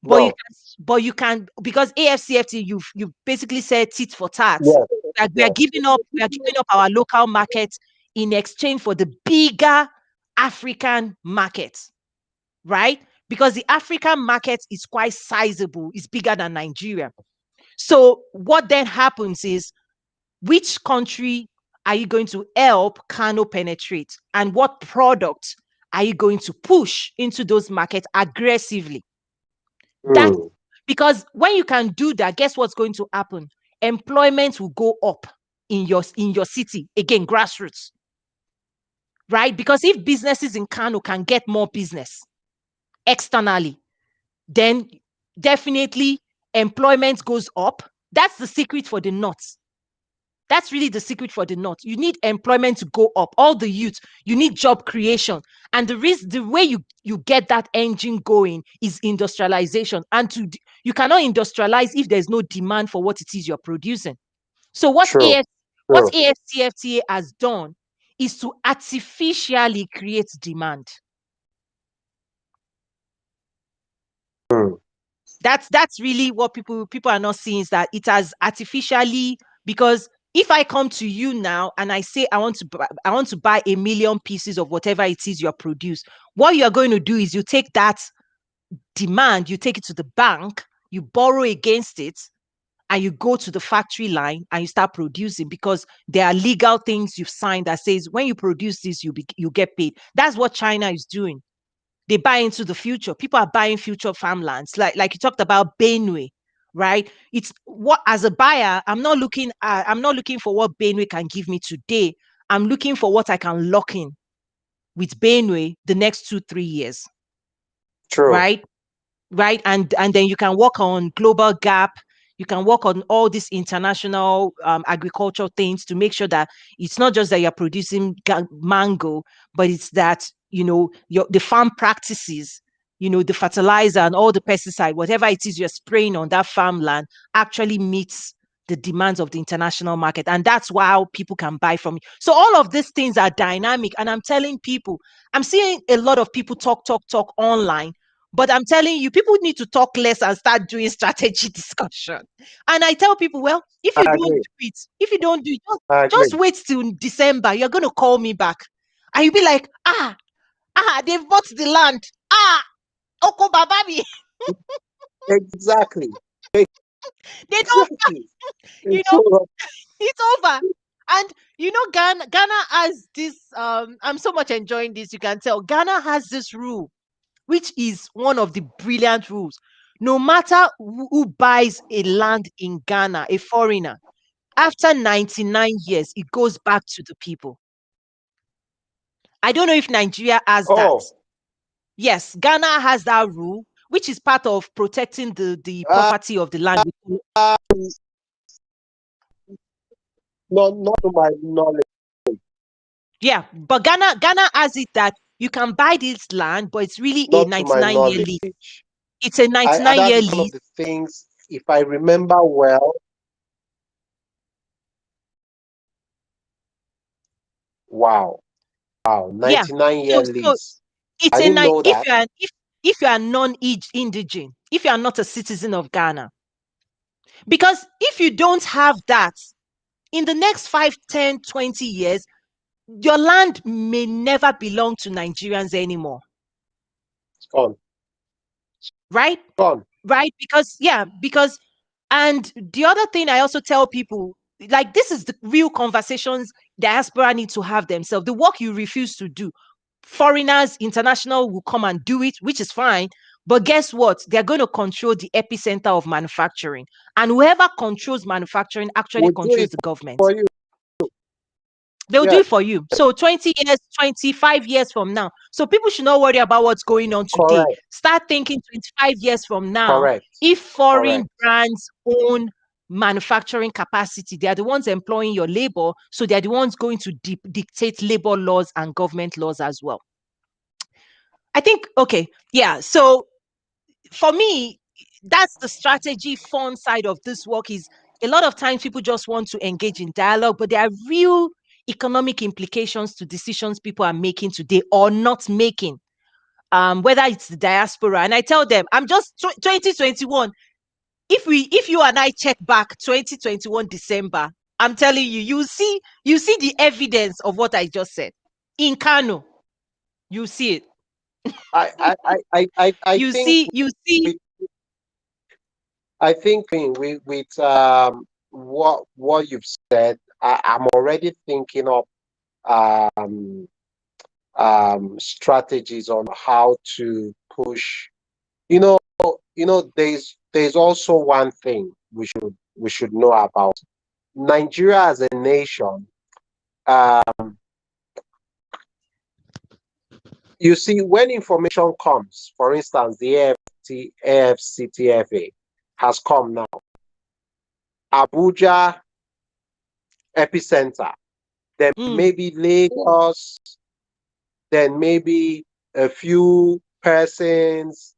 Well, But you can, because AFCFT, you've basically said tit for tat. yes, Like yes, we are giving up our local market in exchange for the bigger African market, right? Because the African market is quite sizable, it's bigger than Nigeria. So what then happens is, which country are you going to help Kano penetrate? And what product are you going to push into those markets aggressively? That, mm, because when you can do that, guess what's going to happen? Employment will go up in your city. Again, grassroots, right? Because if businesses in Kano can get more business externally, then definitely employment goes up. That's the secret for the North. That's really the secret for the North. You need employment to go up. All the youth, you need job creation. And the way you get that engine going is industrialization. And you cannot industrialize if there's no demand for what it is you're producing. So true, what true. AFCFTA has done is to artificially create demand. Mm, That's really what people are not seeing, is that it has artificially, because if I come to you now and I say I want to buy 1 million pieces of whatever it is you're produce, what you are going to do is you take that demand, you take it to the bank, you borrow against it, and you go to the factory line and you start producing, because there are legal things you've signed that says when you produce this, you get paid. That's what China is doing. They buy into the future. People are buying future farmlands, like you talked about Benue. right? It's what, as a buyer, I'm not looking for what Benway can give me today. I'm looking for what I can lock in with Benway the next 2-3 years, True. right? Right, and then you can work on global gap, you can work on all these international agricultural things to make sure that it's not just that you're producing mango, but it's that, the farm practices, the fertilizer and all the pesticide, whatever it is you're spraying on that farmland, actually meets the demands of the international market, and that's why people can buy from you. So all of these things are dynamic, and I'm telling people, I'm seeing a lot of people talk online, but I'm telling you, people need to talk less and start doing strategy discussion. And I tell people, well, if you I don't agree. do it, if you don't do it, I just agree. wait till December. You're going to call me back. And you'll be like, they've bought the land. Oko Babami. Exactly. They don't, Exactly. you It's know, so it's over. And Ghana has this, I'm so much enjoying this. You can tell Ghana has this rule, which is one of the brilliant rules. No matter who buys a land in Ghana, a foreigner, after 99 years, it goes back to the people. I don't know if Nigeria has that. oh Yes, Ghana has that rule, which is part of protecting the uh, property of the land. not to my knowledge. Yeah, but Ghana has it that you can buy this land, but it's really a Not to my 99-year knowledge. lease. It's a I 99-year that is one lease. of the things, if I remember well. Wow. Wow. Yeah. 99-year So lease. it's I a didn't night know that. if you are non-indigene, if you are not a citizen of Ghana, because if you don't have that, in the next 5, 10, 20 years, your land may never belong to Nigerians anymore. It's gone. Right? Gone. Right? Because and the other thing I also tell people, like, this is the real conversations diaspora need to have themselves. The work you refuse to do, foreigners, international will come and do it, which is fine. But guess what? They're going to control the epicenter of manufacturing. And whoever controls manufacturing actually We'll do controls it the government. for you. They'll do Yes. it for you. So 20 years, 25 years from now. So people should not worry about what's going on today. Correct. Start thinking 25 years from now. Correct. If foreign Correct. brands own manufacturing capacity, they are the ones employing your labor. So they are the ones going to dictate labor laws and government laws as well. I think, okay. Yeah. So for me, that's the strategy fun side of this work. Is a lot of times people just want to engage in dialogue, but there are real economic implications to decisions people are making today or not making. Whether it's the diaspora, and I tell them, I'm just 2021. If you and I check back 2021 December, I'm telling you, you see the evidence of what I just said in Kano. You see it. I You think see, you see. with with what you've said, I'm already thinking of um strategies on how to push. You know, there's also one thing we should know about Nigeria as a nation. Um, you see, when information comes, for instance, the AFCTFA has come now. Abuja epicenter, then Mm, maybe Lagos, then maybe a few persons.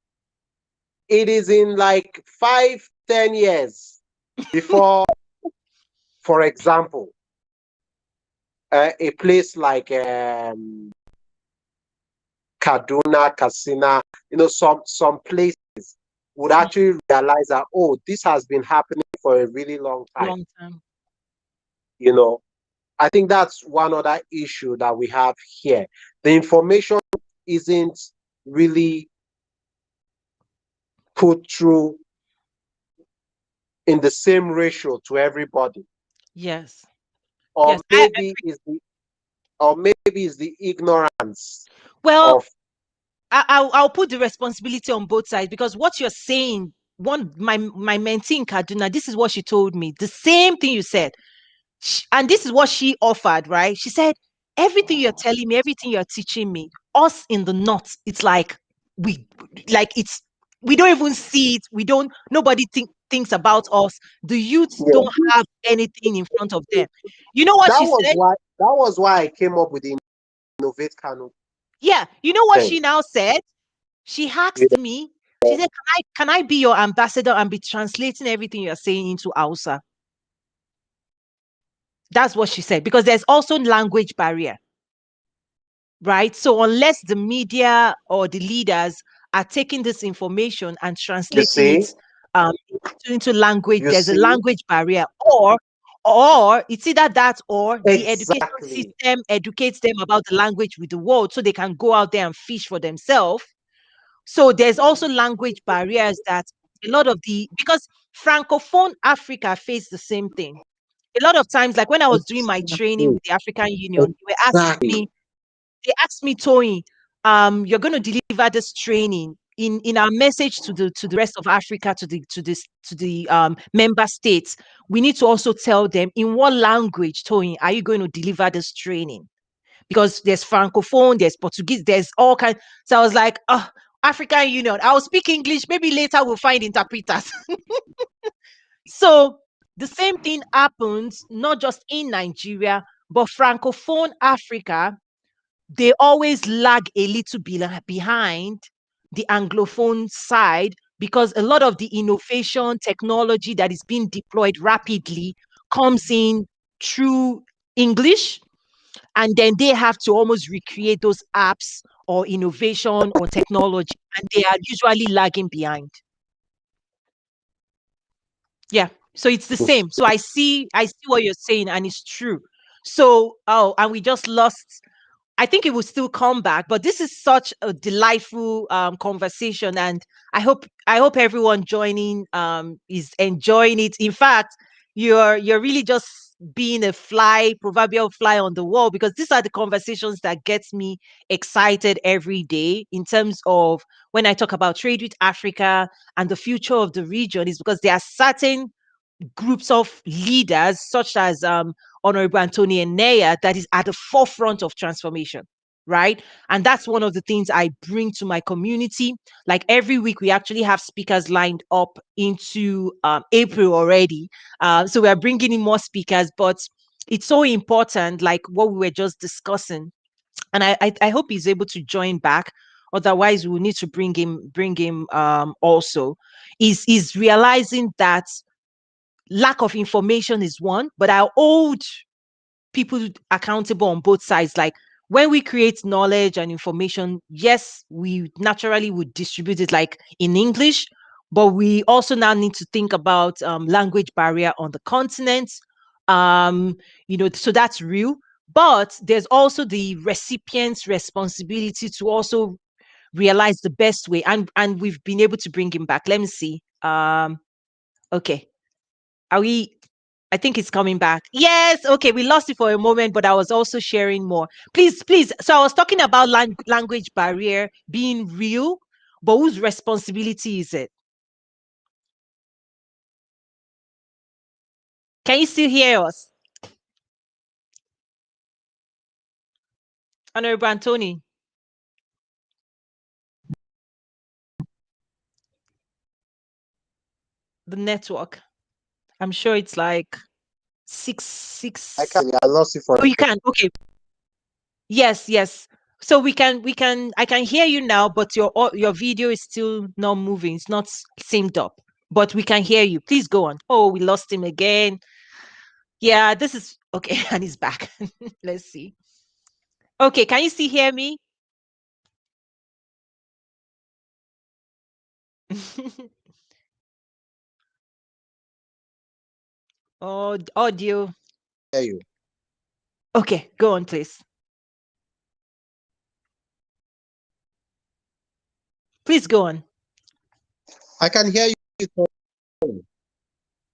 It is in like 5, 10 years before, for example, a place like Kaduna, Katsina, some places would mm, actually realize that, oh, this has been happening for a really long time. long time. You know, I think that's one other issue that we have here. The information isn't really put through in the same ratio to everybody, Yes. or Yes. maybe is the or maybe is the ignorance Well, of I'll put the responsibility on both sides, because what you're saying my mentee in Kaduna, this is what she told me. The same thing you said. And this is what she offered, right? She said, everything you're telling me, everything you're teaching me, us in the north, it's we it's we don't even see it. We don't nobody thinks about us. The youths don't Yeah. have anything in front of them. You know what That she was said? why I came up with the Innovate Kano Yeah, you know what thing. she now said? She Yeah. asked me, she said, can I be your ambassador and be translating everything you're saying into Hausa? That's what she said, because there's also language barrier, right? So unless the media or the leaders are taking this information and You translating it see, um, into language, you there's a see, language barrier, or it's either that or the education exactly. system educates them about the language with the world so they can go out there and fish for themselves. So there's also language barriers that a lot of because Francophone Africa face the same thing. A lot of times, like when I was doing my training Exactly. with the African Union, Exactly. they asked me, Toyin, you're going to deliver this training in our message to the rest of Africa, to the member states. We need to also tell them in what language, Toyin, are you going to deliver this training? Because there's francophone, there's Portuguese, there's all kinds. So I was like, oh, African Union, I'll speak English. Maybe later we'll find interpreters. So the same thing happens not just in Nigeria, but francophone Africa, they always lag a little bit behind the anglophone side, because a lot of the innovation technology that is being deployed rapidly comes in through English, and then they have to almost recreate those apps or innovation or technology, and they are usually lagging behind. Yeah, so it's the same. So I see what you're saying, and it's true. So, oh, and we just lost. I think it will still come back, but this is such a delightful conversation, and I hope everyone joining is enjoying it. In fact, you're really just being a proverbial fly on the wall, because these are the conversations that gets me excited every day in terms of when I talk about trade with Africa and the future of the region, is because there are certain groups of leaders, such as Honorable Anthony Oneya, that is at the forefront of transformation, right? And that's one of the things I bring to my community. Like every week, we actually have speakers lined up into April already. So we are bringing in more speakers, but it's so important, like what we were just discussing. And I hope he's able to join back. Otherwise, we'll need to bring him also. Is realizing that lack of information is one, but I hold people accountable on both sides. Like when we create knowledge and information, yes, we naturally would distribute it like in English, but we also now need to think about language barrier on the continent. So that's real. But there's also the recipient's responsibility to also realize the best way, and we've been able to bring him back. Let me see. Okay, are we? I think it's coming back. Yes. Okay. We lost it for a moment, but I was also sharing more. Please, please. So I was talking about language barrier being real, but whose responsibility is it? Can you still hear us, Honorable Anthony? The network. I'm sure it's like six, I six. can. I lost it for Oh, you can. Okay. Yes, yes. So we can. I can hear you now, but your video is still not moving. It's not synced up, but we can hear you. Please go on. Oh, we lost him again. Yeah, this is okay, and he's back. Let's see. Okay, can you still hear me? Oh, audio. hear you. Okay, go on, please. Please go on. I can hear you.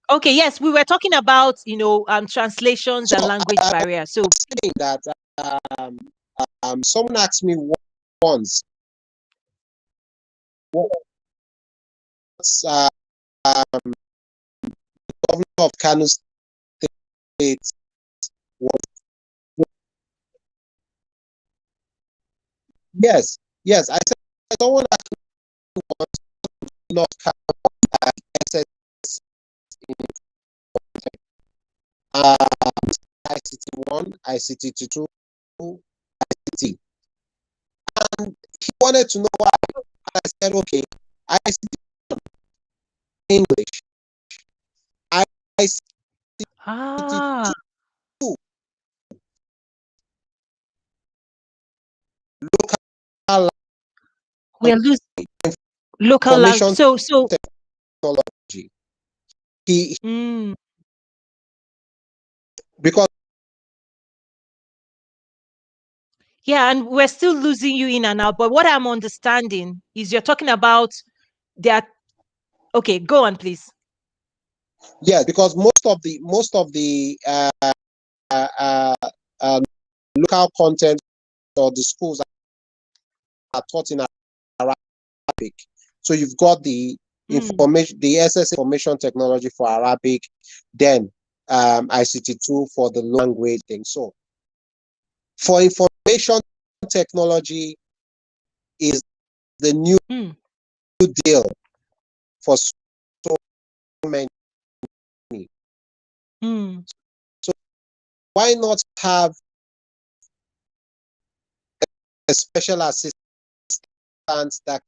Okay, yes, we were talking about translations So and language I'm barrier. So saying that um, someone asked me once, what's governor of Kano State was yes. I said someone actually wants North Kano SS in ICT 1, ICT 2, ICT. And he wanted to know why. And I said, okay, ICT English, ICT Ah, 2 local we are losing local language. information So, technology. He mm, because yeah, and we're still losing you in and out. But what I'm understanding is you're talking about that. Okay, go on, please. yes, because most of the uh, uh, local content or the schools are taught in Arabic. So you've got the Mm, information, the SSA information technology for Arabic, then ICT 2 for the language thing. So for information technology is the new mm, deal for so many. mm. So why not have a special assistant that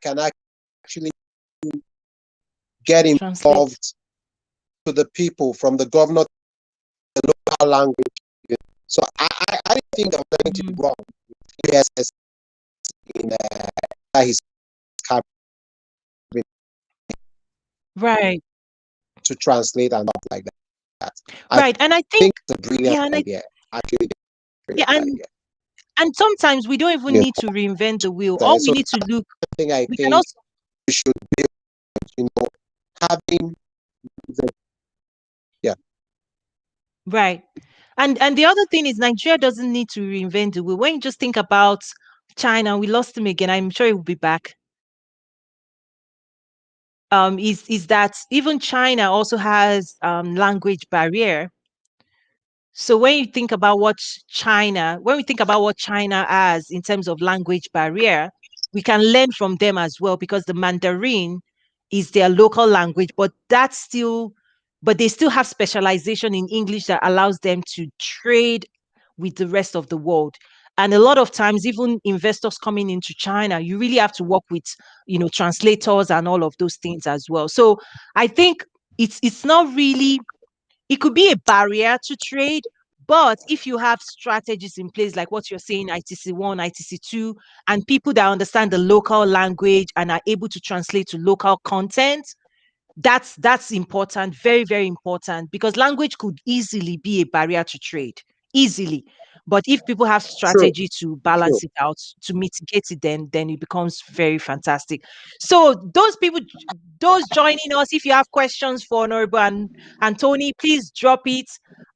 can actually get Translate. involved to the people from the governor to the local language? So I think there's anything Mm. wrong with PSS in his cabin Right, to translate and stuff like that. I right. And I think, think it's a brilliant yeah, and idea. Actually, yeah, brilliant idea. and sometimes we don't even You need to reinvent the wheel. know, All we so need to look, thing I we can think also, we should be, having the, yeah. right. And the other thing is Nigeria doesn't need to reinvent the wheel. When you just think about China, we lost him again. I'm sure he will be back. Is that even China also has language barrier. So when you think about when we think about what China has in terms of language barrier, we can learn from them as well because the Mandarin is their local language, but they still have specialization in English that allows them to trade with the rest of the world. And a lot of times, even investors coming into China, you really have to work with, translators and all of those things as well. So I think it's not really, it could be a barrier to trade, but if you have strategies in place, like what you're saying, ITC 1, ITC 2, and people that understand the local language and are able to translate to local content, that's important, very, very important, because language could easily be a barrier to trade, easily. But if people have True, strategy to balance true. it out, to mitigate it, then it becomes very fantastic. So those people, those joining us, if you have questions for Honorable and Tony, please drop it.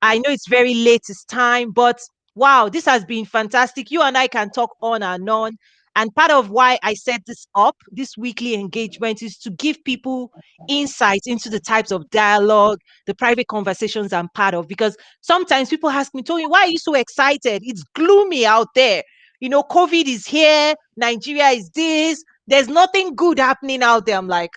I know it's very late, it's time, but wow, this has been fantastic. You and I can talk on and on. And part of why I set this up, this weekly engagement, is to give people insight into the types of dialogue, the private conversations I'm part of. Because sometimes people ask me, Tony, why are you so excited? It's gloomy out there. COVID is here, Nigeria is this, there's nothing good happening out there. I'm like,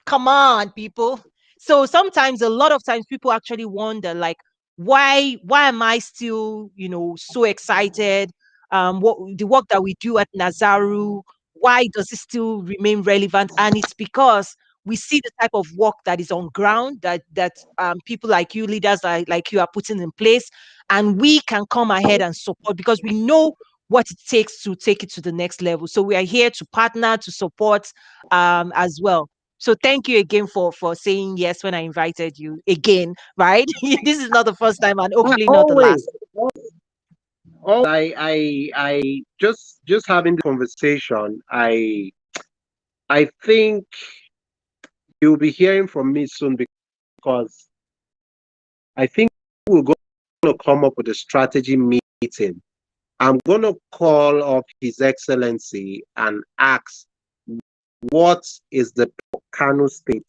come on, people. So sometimes, a lot of times, people actually wonder, like, why am I still, so excited? What the work that we do at Nazaru, why does it still remain relevant? And it's because we see the type of work that is on ground, that people like you, leaders like you, are putting in place, and we can come ahead and support because we know what it takes to take it to the next level. So we are here to partner, to support, as well. So thank you again for saying yes when I invited you again, right? This is not the first time and hopefully not the Always, last. always. I just having the conversation. I think you'll be hearing from me soon because I think we're going to come up with a strategy meeting. I'm going to call up His Excellency and ask what is the Kano State?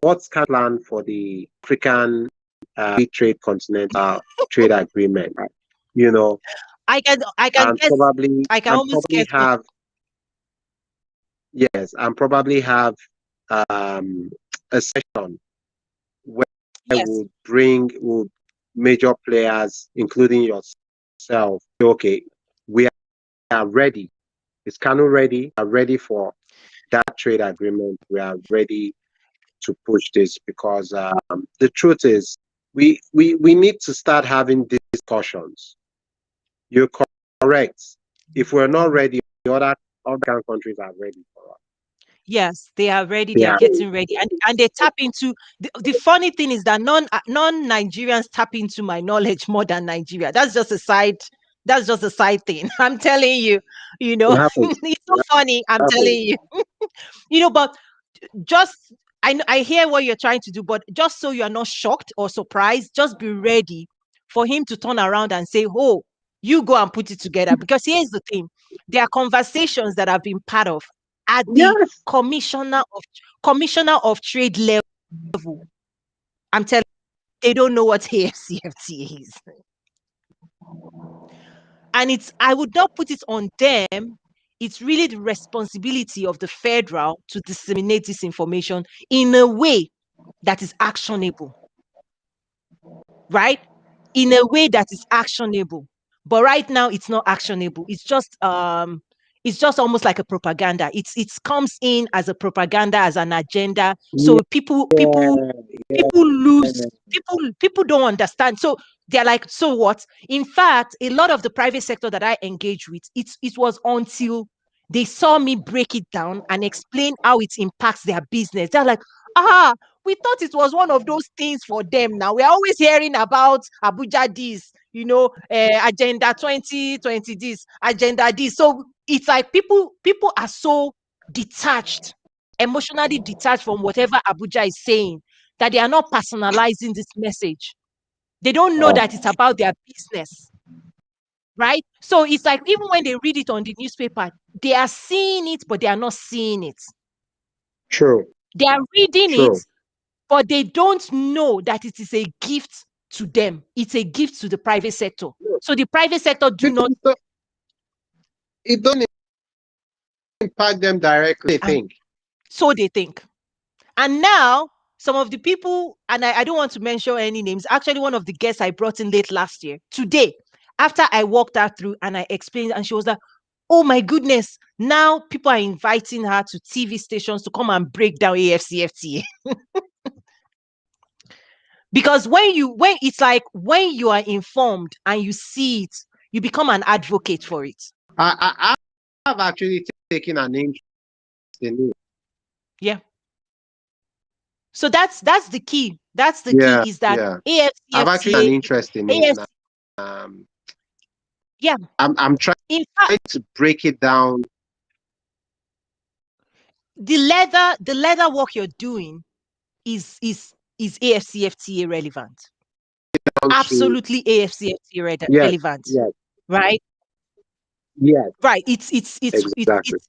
what's Kano's plan for the African Free Trade Continental Trade Agreement? You know, I can guess. I can and almost probably guess what. have yes, and probably have um, a session where Yes, we'll major players, including yourself. Okay, we are ready. Is Kano ready? Are ready for that trade agreement? We are ready to push this because the truth is, we need to start having discussions. You're correct. If we're not ready, the other countries are ready for us. yes, they are ready. They They are are. getting ready, and they tap into the funny thing is that non Nigerians tap into my knowledge more than Nigeria. That's just a side. That's just a side thing. I'm telling you. You It know, happens. it's so funny. I'm It telling happens. you. You know, but just I hear what you're trying to do, but just so you're not shocked or surprised, just be ready for him to turn around and say, "Oh, you go and put it together." Because here's the thing: there are conversations that I've been part of at the Yes. commissioner of trade level. I'm telling you, they don't know what AFCFTA is, and it's I would not put it on them. It's really the responsibility of the federal to disseminate this information in a way that is actionable, right? In a way that is actionable. But right now it's not actionable. It's just almost like a propaganda. It comes in as a propaganda, as an agenda. Yeah. So people lose people don't understand. So they're like, so what? In fact, a lot of the private sector that I engage with, it was until they saw me break it down and explain how it impacts their business. They're like, ah, we thought it was one of those things for them. Now we're always hearing about Abuja this, agenda 2020 this, agenda this. So it's like people are so detached, emotionally detached from whatever Abuja is saying, that they are not personalizing this message. They don't know that it's about their business, right? So it's like even when they read it on the newspaper, they are seeing it, but they are not seeing it. True. They are reading it, True. but they don't know that it is a gift to them. It's a gift to the private sector. So the private sector do not, Because it don't impact them directly, I and think. so they think. And now, some of the people, and I don't want to mention any names, actually, one of the guests I brought in late last year, today, after I walked her through and I explained, and she was like, oh my goodness, now people are inviting her to TV stations to come and break down AFCFTA. Because when it's like when you are informed and you see it, you become an advocate for it. I have actually taken an interest in it. Yeah. So that's the key. That's the Yeah, key is that yeah. I've actually an AFCFTA, interest in it AF, now. Um, yeah. I'm trying In fact, to break it down the leather work you're doing is AFCFTA relevant. down to Absolutely AFCFTA yes, relevant, yes, right? yes, Right. exactly,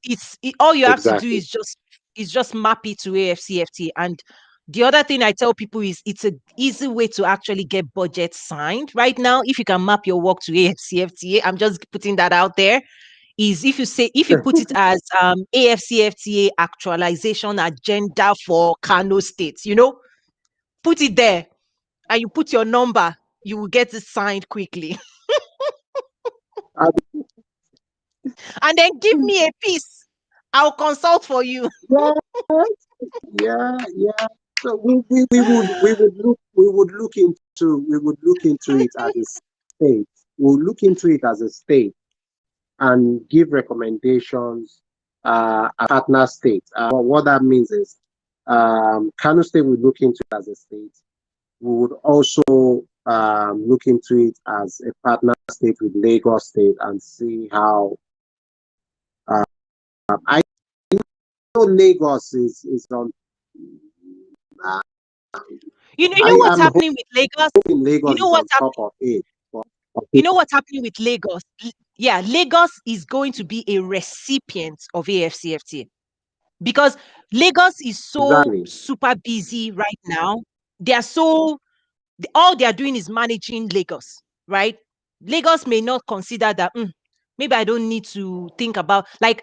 All you have to do exactly. is just map it to AFCFTA. And the other thing I tell people is it's a easy way to actually get budget signed right now. If you can map your work to AFCFTA, I'm just putting that out there. Is if you put it as AFCFTA actualization agenda for Kano State, put it there and you put your number, you will get it signed quickly. Uh, And then give me a piece. I'll consult for you. yeah, yeah, yeah. So we would look into it as a state. We'll look into it as a state and give recommendations as partner states. What that means is Kano State will look into it as a state. We would also look into it as a partner state with Lagos State and see how. I know Lagos is on. Uh, You know what's I'm hoping with Lagos? hoping You Lagos know is on what's top happening? of it. But You know what's happening with Lagos? Yeah, Lagos is going to be a recipient of AFCFTA. because Lagos is so Exactly. super busy right now. They are so all they are doing is managing Lagos, right? Lagos may not consider that maybe I don't need to think about like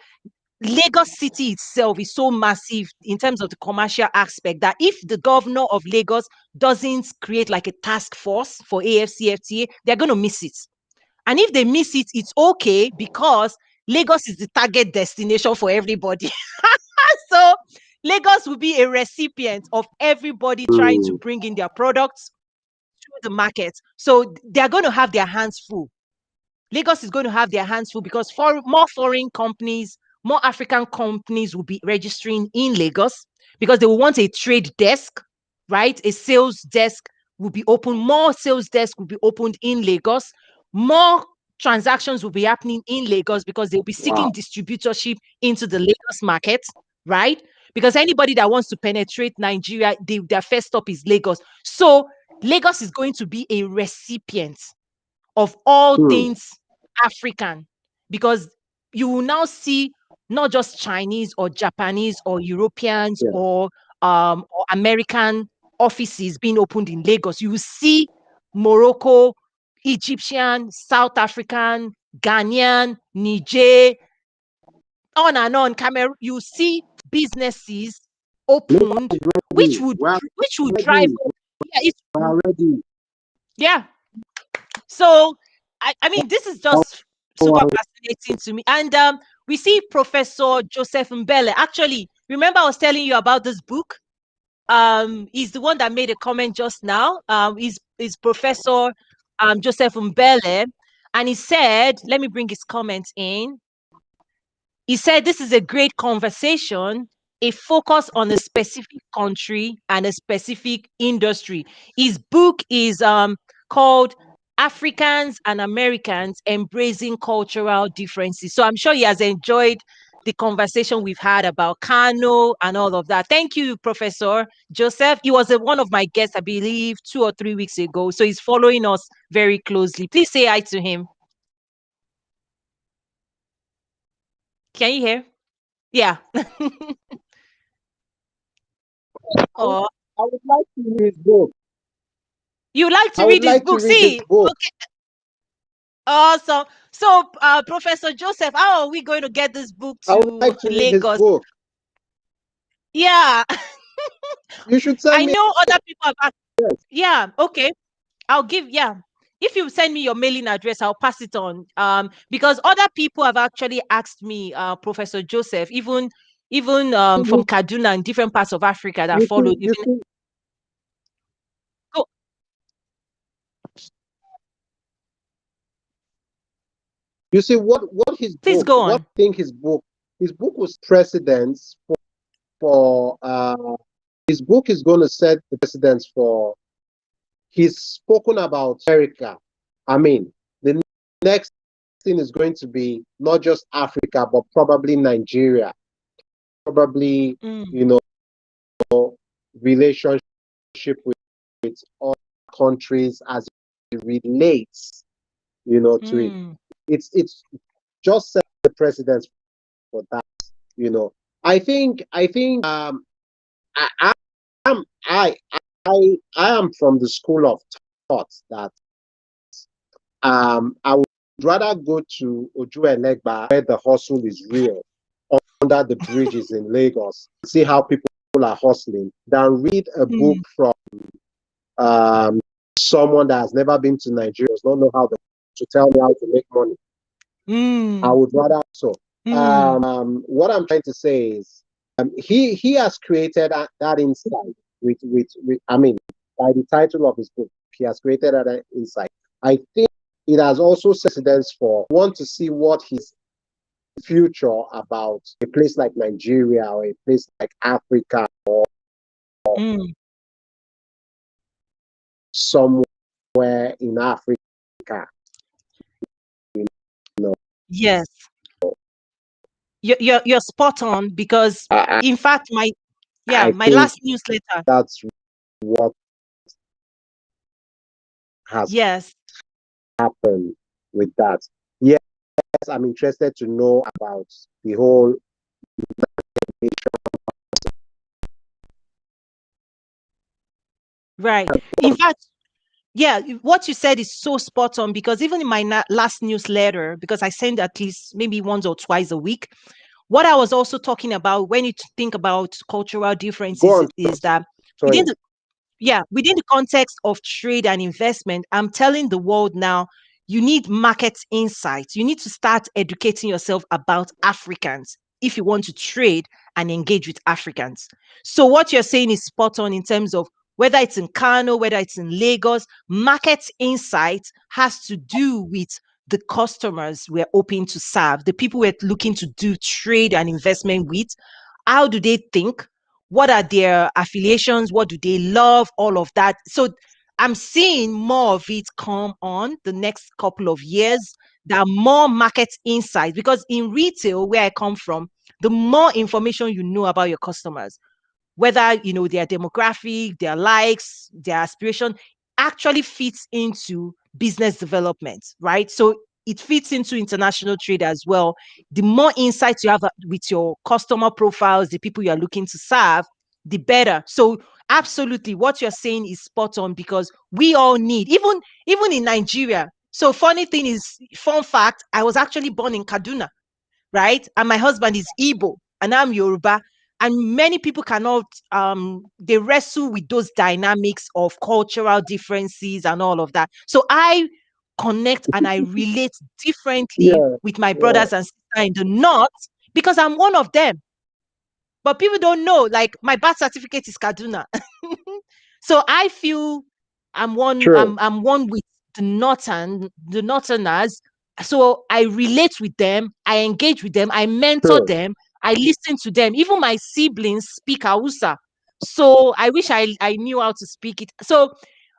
Lagos city itself is so massive in terms of the commercial aspect that if the governor of Lagos doesn't create like a task force for AFCFTA, they're going to miss it. And if they miss it, it's okay because Lagos is the target destination for everybody. So Lagos will be a recipient of everybody trying to Mm, bring in their products through the market. So they're going to have their hands full. Lagos is going to have their hands full because more foreign companies, more African companies will be registering in Lagos because they will want a trade desk, right? A sales desk will be open. More sales desk will be opened in Lagos. More transactions will be happening in Lagos because they'll be seeking wow. distributorship into the Lagos market, right? Because anybody that wants to penetrate Nigeria, their first stop is Lagos. So Lagos is going to be a recipient of all Mm, things African because you will now see not just Chinese or Japanese or Europeans yeah. or American offices being opened in Lagos. You will see Morocco, Egyptian, South African, Ghanaian, Niger, on and on. Cameroon. You see businesses Lagos opened, is ready. We're which would drive. ready. Yeah, We're ready. yeah. So, I mean, this is just super fascinating to me. And we see Professor Joseph Mbele. Actually, remember I was telling you about this book? He's the one that made a comment just now. He's Professor Joseph Mbele. And he said, let me bring his comment in. He said this is a great conversation, a focus on a specific country and a specific industry. His book is called Africans and Americans Embracing Cultural Differences. So I'm sure he has enjoyed the conversation we've had about Kano and all of that. Thank you, Professor Joseph. He was one of my guests, I believe, 2 or 3 weeks ago. So he's following us very closely. Please say hi to him. Can you hear? Yeah. I would, Oh, I would like to read his book. you like I to would read his like to book. read his See, book. okay, awesome. So, Professor Joseph, how are we going to get this book I would to like to read his Lagos? book. Yeah, You should send I me. know other people have asked. Yeah, okay. I'll give, yeah. If you send me your mailing address, I'll pass it on. Because other people have actually asked me, Professor Joseph, even from You, Kaduna and different parts of Africa that you see, followed. you Even see, go, you see what his please book. go What on. I think his book was precedents for. His book is going to set the precedents for. He's spoken about America. I mean, the next thing is going to be not just Africa, but probably Nigeria, probably, Mm, you know, relationship with all countries as it relates, to it. mm, It's just set the precedence for that, you know. I think I am I am from the school of thought that I would rather go to Ojuelegba where the hustle is real, under the bridges in Lagos, see how people are hustling, than read a book mm, from um, someone that has never been to Nigeria, does not know how to tell me how to make money. I mm, would rather so. mm, What I'm trying to say is, he has created that insight with I mean, by the title of his book, he has created that insight. I think it has also precedence for want to see what his future about a place like Nigeria or a place like Africa, mm. somewhere in Africa. You know, Yes. You're spot on because I, in fact I my think last newsletter. that's what has Yes. happened with that. Yes, I'm interested to know about the whole Right. In fact, yeah, what you said is so spot on because even in my last newsletter, because I send at least maybe once or twice a week, what I was also talking about when you think about cultural Go differences on, is that within Tony. the within the context of trade and investment, I'm telling the world now, you need market insights. You need to start educating yourself about Africans if you want to trade and engage with Africans. So what you're saying is spot on in terms of whether it's in Kano, whether it's in Lagos, market insight has to do with the customers we're hoping to serve, the people we're looking to do trade and investment with. How do they think? What are their affiliations? What do they love? All of that. So I'm seeing more of it come on the next couple of years. There are more market insights because in retail, where I come from, the more information you know about your customers, whether you know their demographic, their likes, their aspiration, actually fits into business development, right? So it fits into international trade as well. The more insights you have with your customer profiles, the people you are looking to serve, the better. So absolutely what you're saying is spot on because we all need, even in Nigeria. So funny thing is, fun fact, I was actually born in Kaduna, right? And my husband is Igbo and I'm Yoruba. And many people cannot, they wrestle with those dynamics of cultural differences and all of that. So I connect and I relate differently Yeah, with my yeah, brothers and sisters in the North because I'm one of them. But people don't know, like my birth certificate is Kaduna. So I feel true, I'm one with the northerners. So I relate with them, I engage with them, I mentor true. them, I listen to them. Even my siblings speak Hausa. So I wish I knew how to speak it. So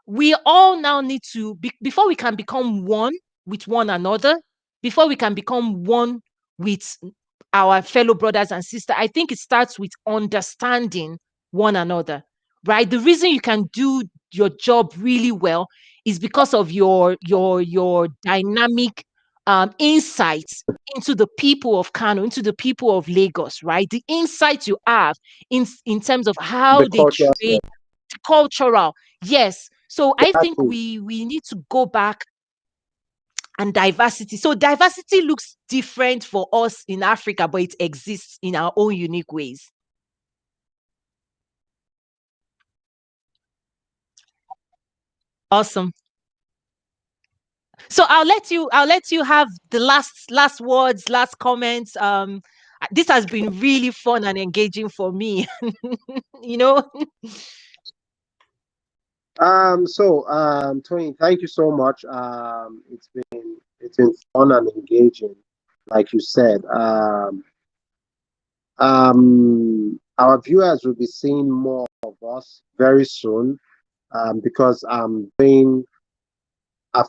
we all now need to before we can become one with one another, before we can become one with our fellow brothers and sisters, I think it starts with understanding one another, right? The reason you can do your job really well is because of your dynamic insights into the people of Kano, into the people of Lagos, right? The insights you have in terms of The how they cultural trade, aspect. cultural, yes. So I think Exactly. we need to go back and diversity. So diversity looks different for us in Africa, but it exists in our own unique ways. Awesome. So I'll let you have the last words, last comments. This has been really fun and engaging for me. you know. Tony, thank you so much. It's been fun and engaging, like you said. Our viewers will be seeing more of us very soon. Because I've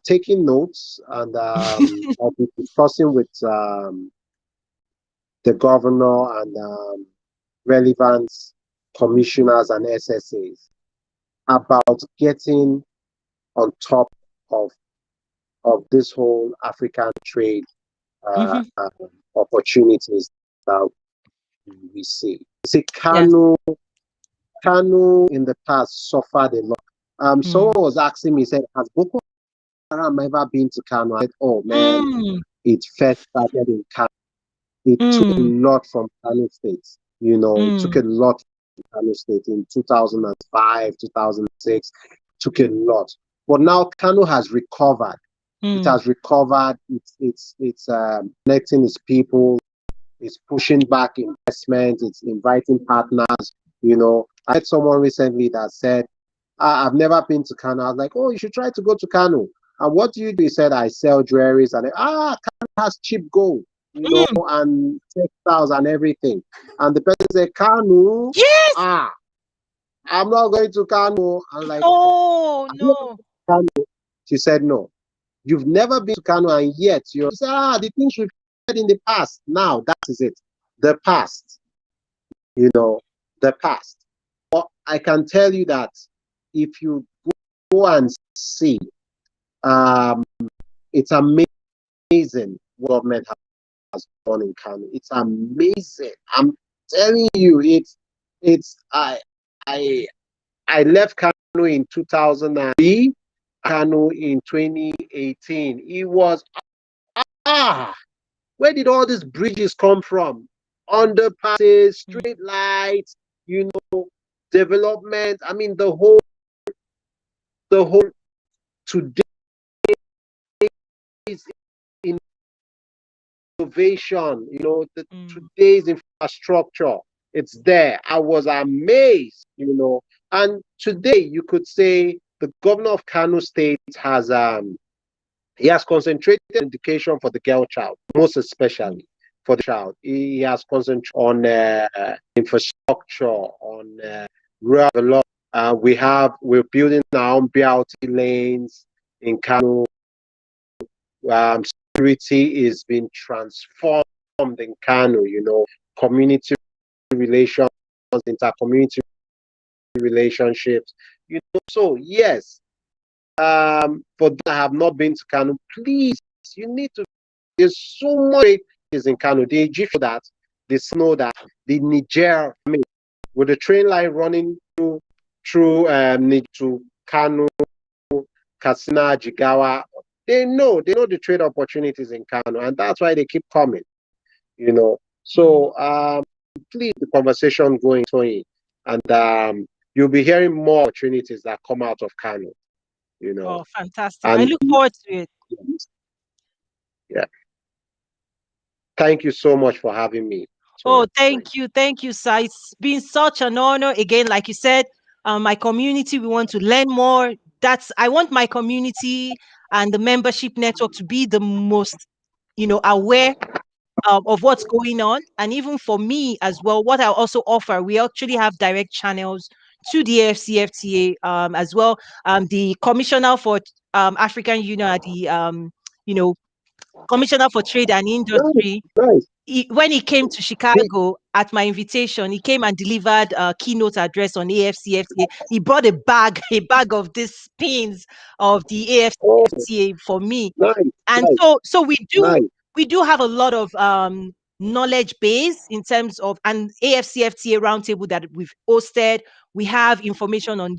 taken notes and I'll be discussing with the governor and relevant commissioners and SSAs about getting on top of this whole African trade uh, Mhm. opportunities that we see. See, Yes. Kano in the past suffered a lot. Someone Mm. was asking me, said, "Has Boko Haram ever been to Kano?" I said, "Oh man, Mm. it first started in Kano. It took a Mm. lot from Kano State. You know, it took Mm. a lot from Kano State in 2005, 2006. Took a lot, but now Kano has recovered. It Mm. has recovered. It's connecting its people. It's pushing back investment. It's inviting partners. You know, I had someone recently that said, I've never been to Kano. I was like, oh, you should try to go to Kano. And what do you do? He said, I sell jewelries. And Kano has cheap gold, you know, Mm. and textiles and everything. And the person said, Kano, Yes. ah, I'm not going to Kano. I'm like, Oh have you ever no. been to Kano? She said, no. You've never been to Kano, and yet you're saying, the things we've said in the past. Now, that is it. The past, you know, the past. But I can tell you that if you go and see, um, it's amazing what government has done in Kano. It's amazing. telling you, it's I I left Kano in 2003, Kano in 2018. It was where did all these bridges come from? Underpasses, Mm, street lights, development. I mean, the whole today's innovation, mm, today's infrastructure, it's there. I was amazed, And today you could say the governor of Kano State he has concentrated on education for the girl child, most mm, especially for the child. He has concentrated on infrastructure, on rural development. We're building our own BRT lanes in Kano. Security is being transformed in Kano. Community relations, inter-community relationships. So yes, for those that have not been to Kano, please, you need to. There's so much is in Kano. The Egyptian that they know that the Niger, I mean, with the train line running through to Kano, Katsina, Jigawa, they know the trade opportunities in Kano, and that's why they keep coming. mm. So please, the conversation going, and you'll be hearing more opportunities that come out of Kano. You know, Oh, fantastic. I and look forward to it. yeah, thank you so much for having me, Oh, Tony. thank you, sir. It's been such an honor. Again, like you said, my community, we want to learn more. I want my community and the membership network to be the most, aware of what's going on. And even for me as well, what I also offer, we actually have direct channels to the AFCFTA as well. The Commissioner for African Union, you know, Commissioner for Trade and Nice, Industry, nice. when he came to The- Chicago at my invitation, he came and delivered a keynote address on AFCFTA. He brought a bag, a bag of these pins of the oh, AFCFTA for me. nice, And nice, so nice. we do have a lot of knowledge base in terms of an AFCFTA roundtable that we've hosted. We have information on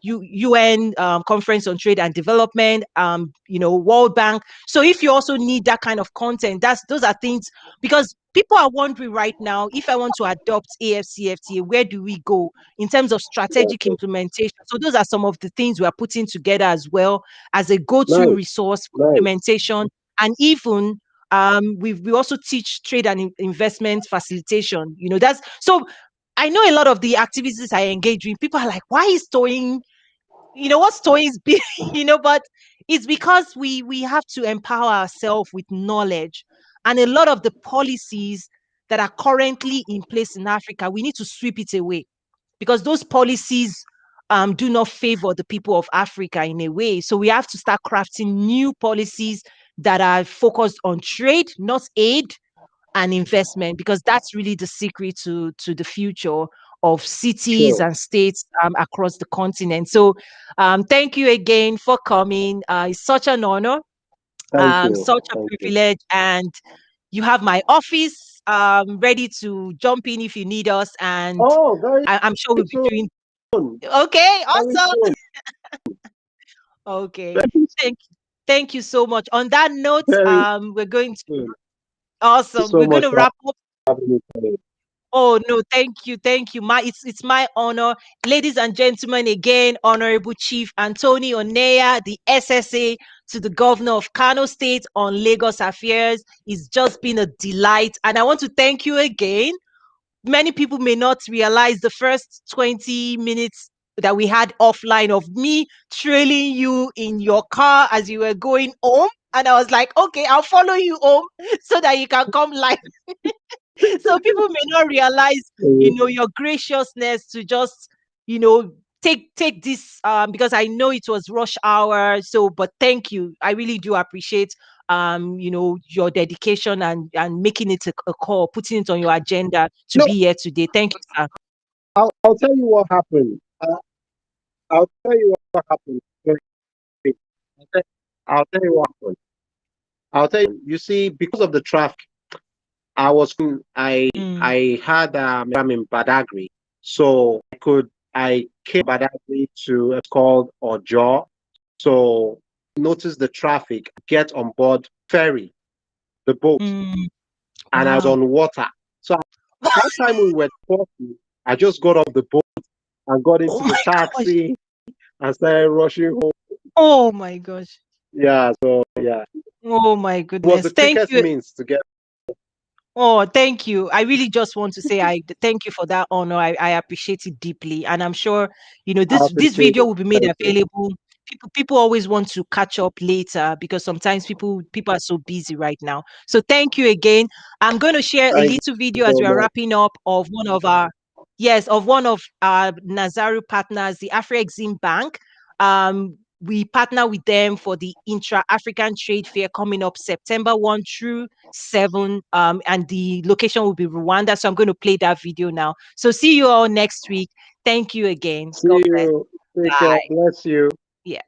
UN conference on trade and development, World Bank. So if you also need that kind of content, those are things, because people are wondering right now, if I want to adopt AFCFTA, where do we go in terms of strategic Yeah, implementation? So those are some of the things we are putting together as well as a go-to nice, resource for nice. implementation. And even we also teach trade and investment facilitation. That's so. I know a lot of the activities I engage in, people are like, why is towing, what's towing is big, but it's because we have to empower ourselves with knowledge. And a lot of the policies that are currently in place in Africa, we need to sweep it away, because those policies do not favor the people of Africa in a way. So we have to start crafting new policies that are focused on trade, not aid and investment, because that's really the secret to the future of cities Sure. and states across the continent. So thank you again for coming. It's such an honor, Thank you. such a Thank you. privilege, and you have my office ready to jump in if you need us. And Oh, very I'm sure we'll be soon. doing okay. Very Awesome. soon. Okay. Very, Thank you so much. On that note, very we're going to soon. Thank you awesome. so We're going much to for wrap up. having me, Tony. Oh no, thank you. It's my honor, ladies and gentlemen. Again, Honorable Chief Anthony Oneya, the SSA to the Governor of Kano State on Lagos affairs. It's just been a delight, and I want to thank you again. Many people may not realize the first 20 minutes that we had offline of me trailing you in your car as you were going home. And I was like, okay, I'll follow you home so that you can come live. So people may not realize, your graciousness to just, you know, take this because I know it was rush hour. So, but thank you. I really do appreciate your dedication and making it a call, putting it on your agenda to No, be here today. Thank you, sir. I'll tell you what happened. I'll tell you what happened. Very quick. I'll tell, I'll tell you what happened. I'll tell you. You see, because of the traffic, I was Mm, I had I'm in Badagry, so I came Badagry to it's called Ojo. So notice the traffic, get on board ferry, the boat, mm. and I was Wow. on water. So that time we were talking, I just got off the boat and got Oh into the my gosh. taxi and started rushing home. Oh my gosh. Yeah, so yeah, it Oh my was the goodness. Thank quickest you. means to get Oh, thank you. I really just want to say thank you for that honor. I appreciate it deeply. And I'm sure, I this appreciate video it. will be made Thank you. available. People always want to catch up later because sometimes people are so busy right now. So thank you again. I'm going to share a Thank little you video as so we are much. wrapping up of one of our Nazaru partners, the Afrexim Bank. We partner with them for the Intra-African Trade Fair coming up September 1 through 7, and the location will be Rwanda. So I'm going to play that video now. So see you all next week. Thank you again. See God bless. you. Take care. Bye. Bless you. Yes.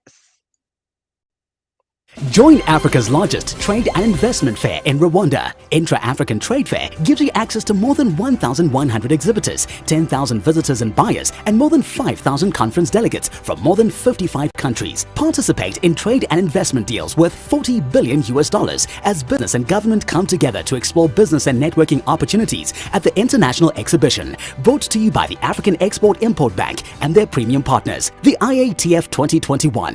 Join Africa's largest trade and investment fair in Rwanda. Intra-African Trade Fair gives you access to more than 1,100 exhibitors, 10,000 visitors and buyers, and more than 5,000 conference delegates from more than 55 countries. Participate in trade and investment deals worth $40 billion as business and government come together to explore business and networking opportunities at the International Exhibition. Brought to you by the African Export-Import Bank and their premium partners, the IATF 2021.